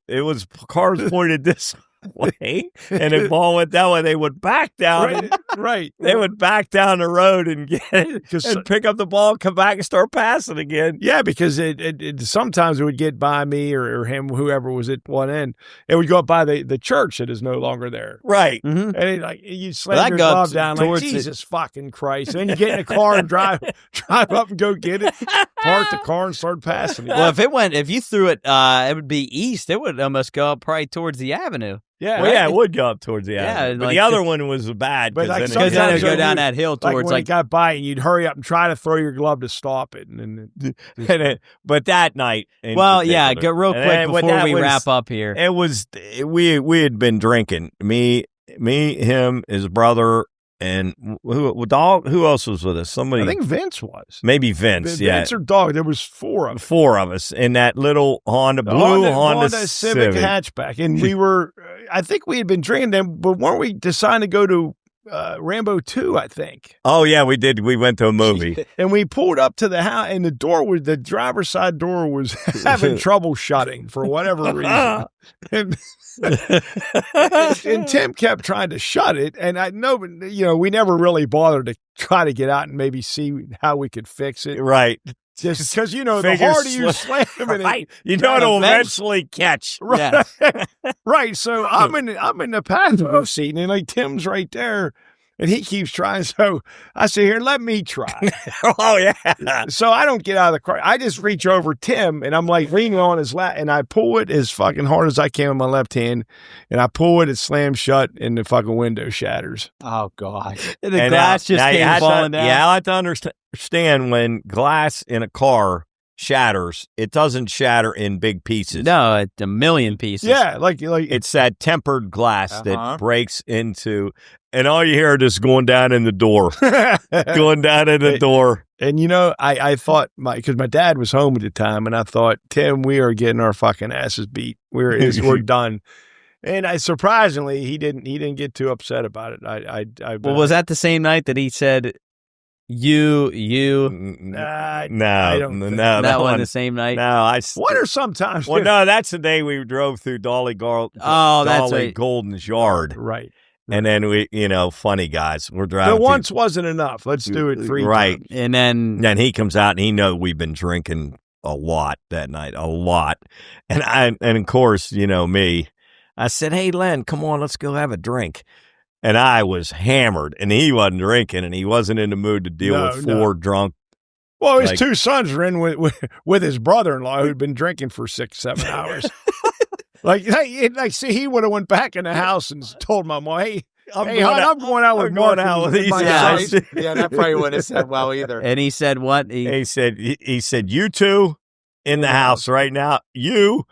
cars pointed this way, and if ball went that way, they would back down. Right. They would back down the road and get it, and pick up the ball, come back and start passing again. Yeah, because it sometimes it would get by me or him, whoever was at one end. It would go up by the church that is no longer there. Right. Mm-hmm. And you slam your glove down like, Jesus fucking Christ. And then you get in a car and drive up and go get it, park the car and start passing it. Well, if you threw it, it would be east. It would almost go up probably towards the avenue. Yeah, well, it would go up towards the avenue. But like the other one was bad because then it would go down that hill towards when it got by, and you'd hurry up and try to throw your glove to stop it. But that night, go real quick before we wrap up here. It was we had been drinking. Me, him, his brother. And who else was with us? Somebody. I think Vince was. Maybe Vince. Vince or Dog. There was four of us in that little Honda Civic hatchback, and we were. I think we had been drinking them, but weren't we deciding to go to Rambo 2? I think. Oh yeah, we did. We went to a movie, and we pulled up to the house, and the driver's side door was having trouble shutting for whatever reason. And Tim kept trying to shut it, and I know, we never really bothered to try to get out and maybe see how we could fix it. Right. Just because, the harder you slam it, right. It'll eventually catch. Right. Yeah. Right. So I'm in the passenger seat, and like Tim's right there. And he keeps trying. So I say, here, let me try. Oh, yeah. So I don't get out of the car. I just reach over Tim, and I'm like leaning on his lap, and I pull it as fucking hard as I can with my left hand. And I pull it slams shut, and the fucking window shatters. Oh, God. The glass just came falling down. Yeah, I like to understand when glass in a car shatters, it doesn't shatter in big pieces. No, it's a million pieces. Yeah, like it's that tempered glass that breaks into, and all you hear is going down in the door, going down in the door. And I thought because my dad was home at the time, and I thought, Tim, we are getting our fucking asses beat. We're done. And surprisingly, he didn't get too upset about it. Well, was that the same night that he said? You no, that wasn't the same night. No, what are sometimes? Well, no, that's the day we drove through Dolly Golden's yard, right? And then we, funny guys, we're driving. So once wasn't enough. Let's do it 3 times. And then he comes out and he knows we've been drinking a lot that night, and of course, me. I said, "Hey, Len, come on, let's go have a drink." And I was hammered, and he wasn't drinking, and he wasn't in the mood to deal with four drunk. Well, his 2 sons were in with his brother-in-law who'd been drinking for 6-7 hours. See, he would have went back in the house and told my mom, "Hey, I'm going out with these guys." Yeah, that probably wouldn't have said well either. And he said what? He said, "You two in the house right now. You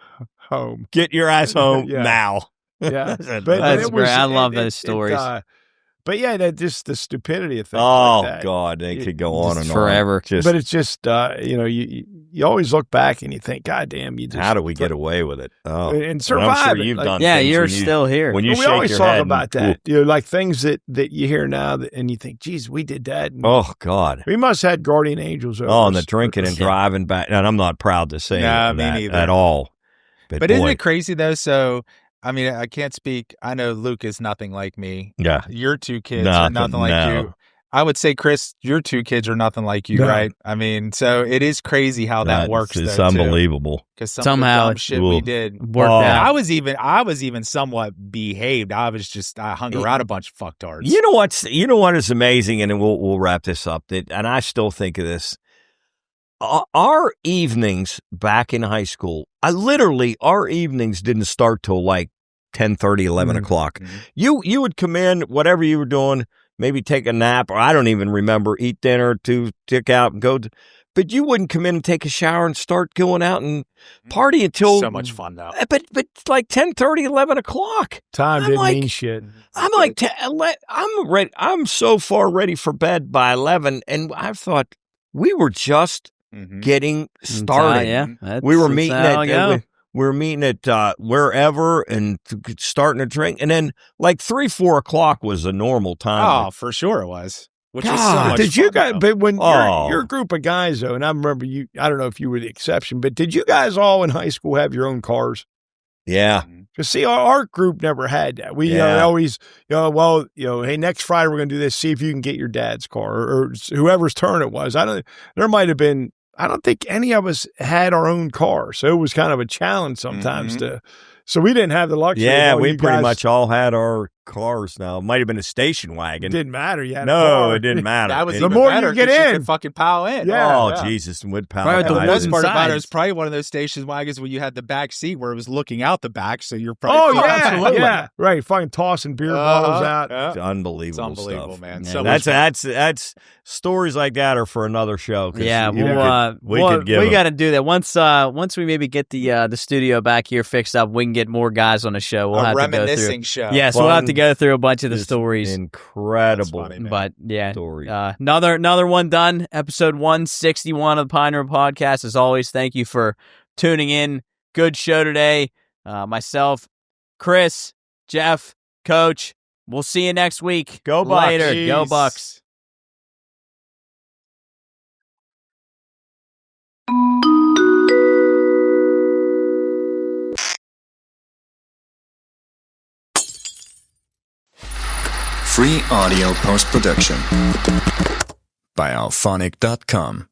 home. Get your ass home now." Yeah, that's great. I love those stories. But yeah, that just the stupidity of things. Oh like that. God, they could go on and forever. On. But it's just you always look back and you think, God damn, how do we get away with it? Oh, and survive. I'm sure you've done. Yeah, you're still here. When you we always your talk head about that. Like things that you hear now, and you think, geez, we did that. And oh God, we must have had guardian angels over. Oh, and the drinking and driving back. And I'm not proud to say that at all. But isn't it crazy though? So. I mean, I can't speak. I know Luke is nothing like me. Yeah. Your 2 kids are nothing like you. I would say, Chris, your 2 kids are nothing like you, right? I mean, so it is crazy how that works. It's unbelievable. Because somehow of the dumb shit we did worked out. I was even somewhat behaved. I hung around a bunch of fucktards. You know what is amazing, and we'll wrap this up. And I still think of this. Our evenings back in high school, our evenings didn't start till like 10:30, 11 o'clock. Mm-hmm. You would come in, whatever you were doing, maybe take a nap, or I don't even remember, eat dinner, tick out and go. But you wouldn't come in and take a shower and start going out and party until so much fun though. But like 10:30, 11 o'clock. Time didn't mean shit. I'm like, I'm ready. I'm so far ready for bed by 11, and I thought we were just getting started. Yeah, we were meeting we're meeting at wherever and starting to drink. And then like 3-4 o'clock was a normal time. Oh, for sure it was. Which God, was so much did you fun, guys? though. But when you're a group of guys though, and I remember you. I don't know if you were the exception, but did you guys all in high school have your own cars? Yeah. Because see, our group never had that. We always, hey, next Friday we're going to do this. See if you can get your dad's car or whoever's turn it was. There might have been. I don't think any of us had our own car, so it was kind of a challenge sometimes to. So we didn't have the luxury. Yeah, of, we pretty much all had our cars now. It might have been a station wagon. It didn't matter. You had no, a car. it didn't matter. That was The even more better you get 'cause you in, could fucking pile in. Yeah. Jesus, and would power. Right, And the the best wooden part about it sides. was probably one of those station wagons where you had the back seat where it was looking out the back, so you're probably absolutely. yeah, right. Fucking tossing beer bottles out. Yeah. It's unbelievable, It's unbelievable, stuff. man. Yeah, So That's stories like that are for another show. 'Cause Yeah, we we got to do that once we maybe get the studio back here fixed up. We can get more guys on the show. We'll a have to go reminiscing through. show. Yes, we'll have to go through a bunch of the It's stories. Incredible. That's funny, man. But yeah, Story. another one done. Episode 161 of the Pine Room Podcast. As always, thank you for tuning in. Good show today. Myself, Chris, Jeff, Coach. We'll see you next week. Go Bucks. Later. Go Peace. Bucks. Free audio post-production by alphonic.com.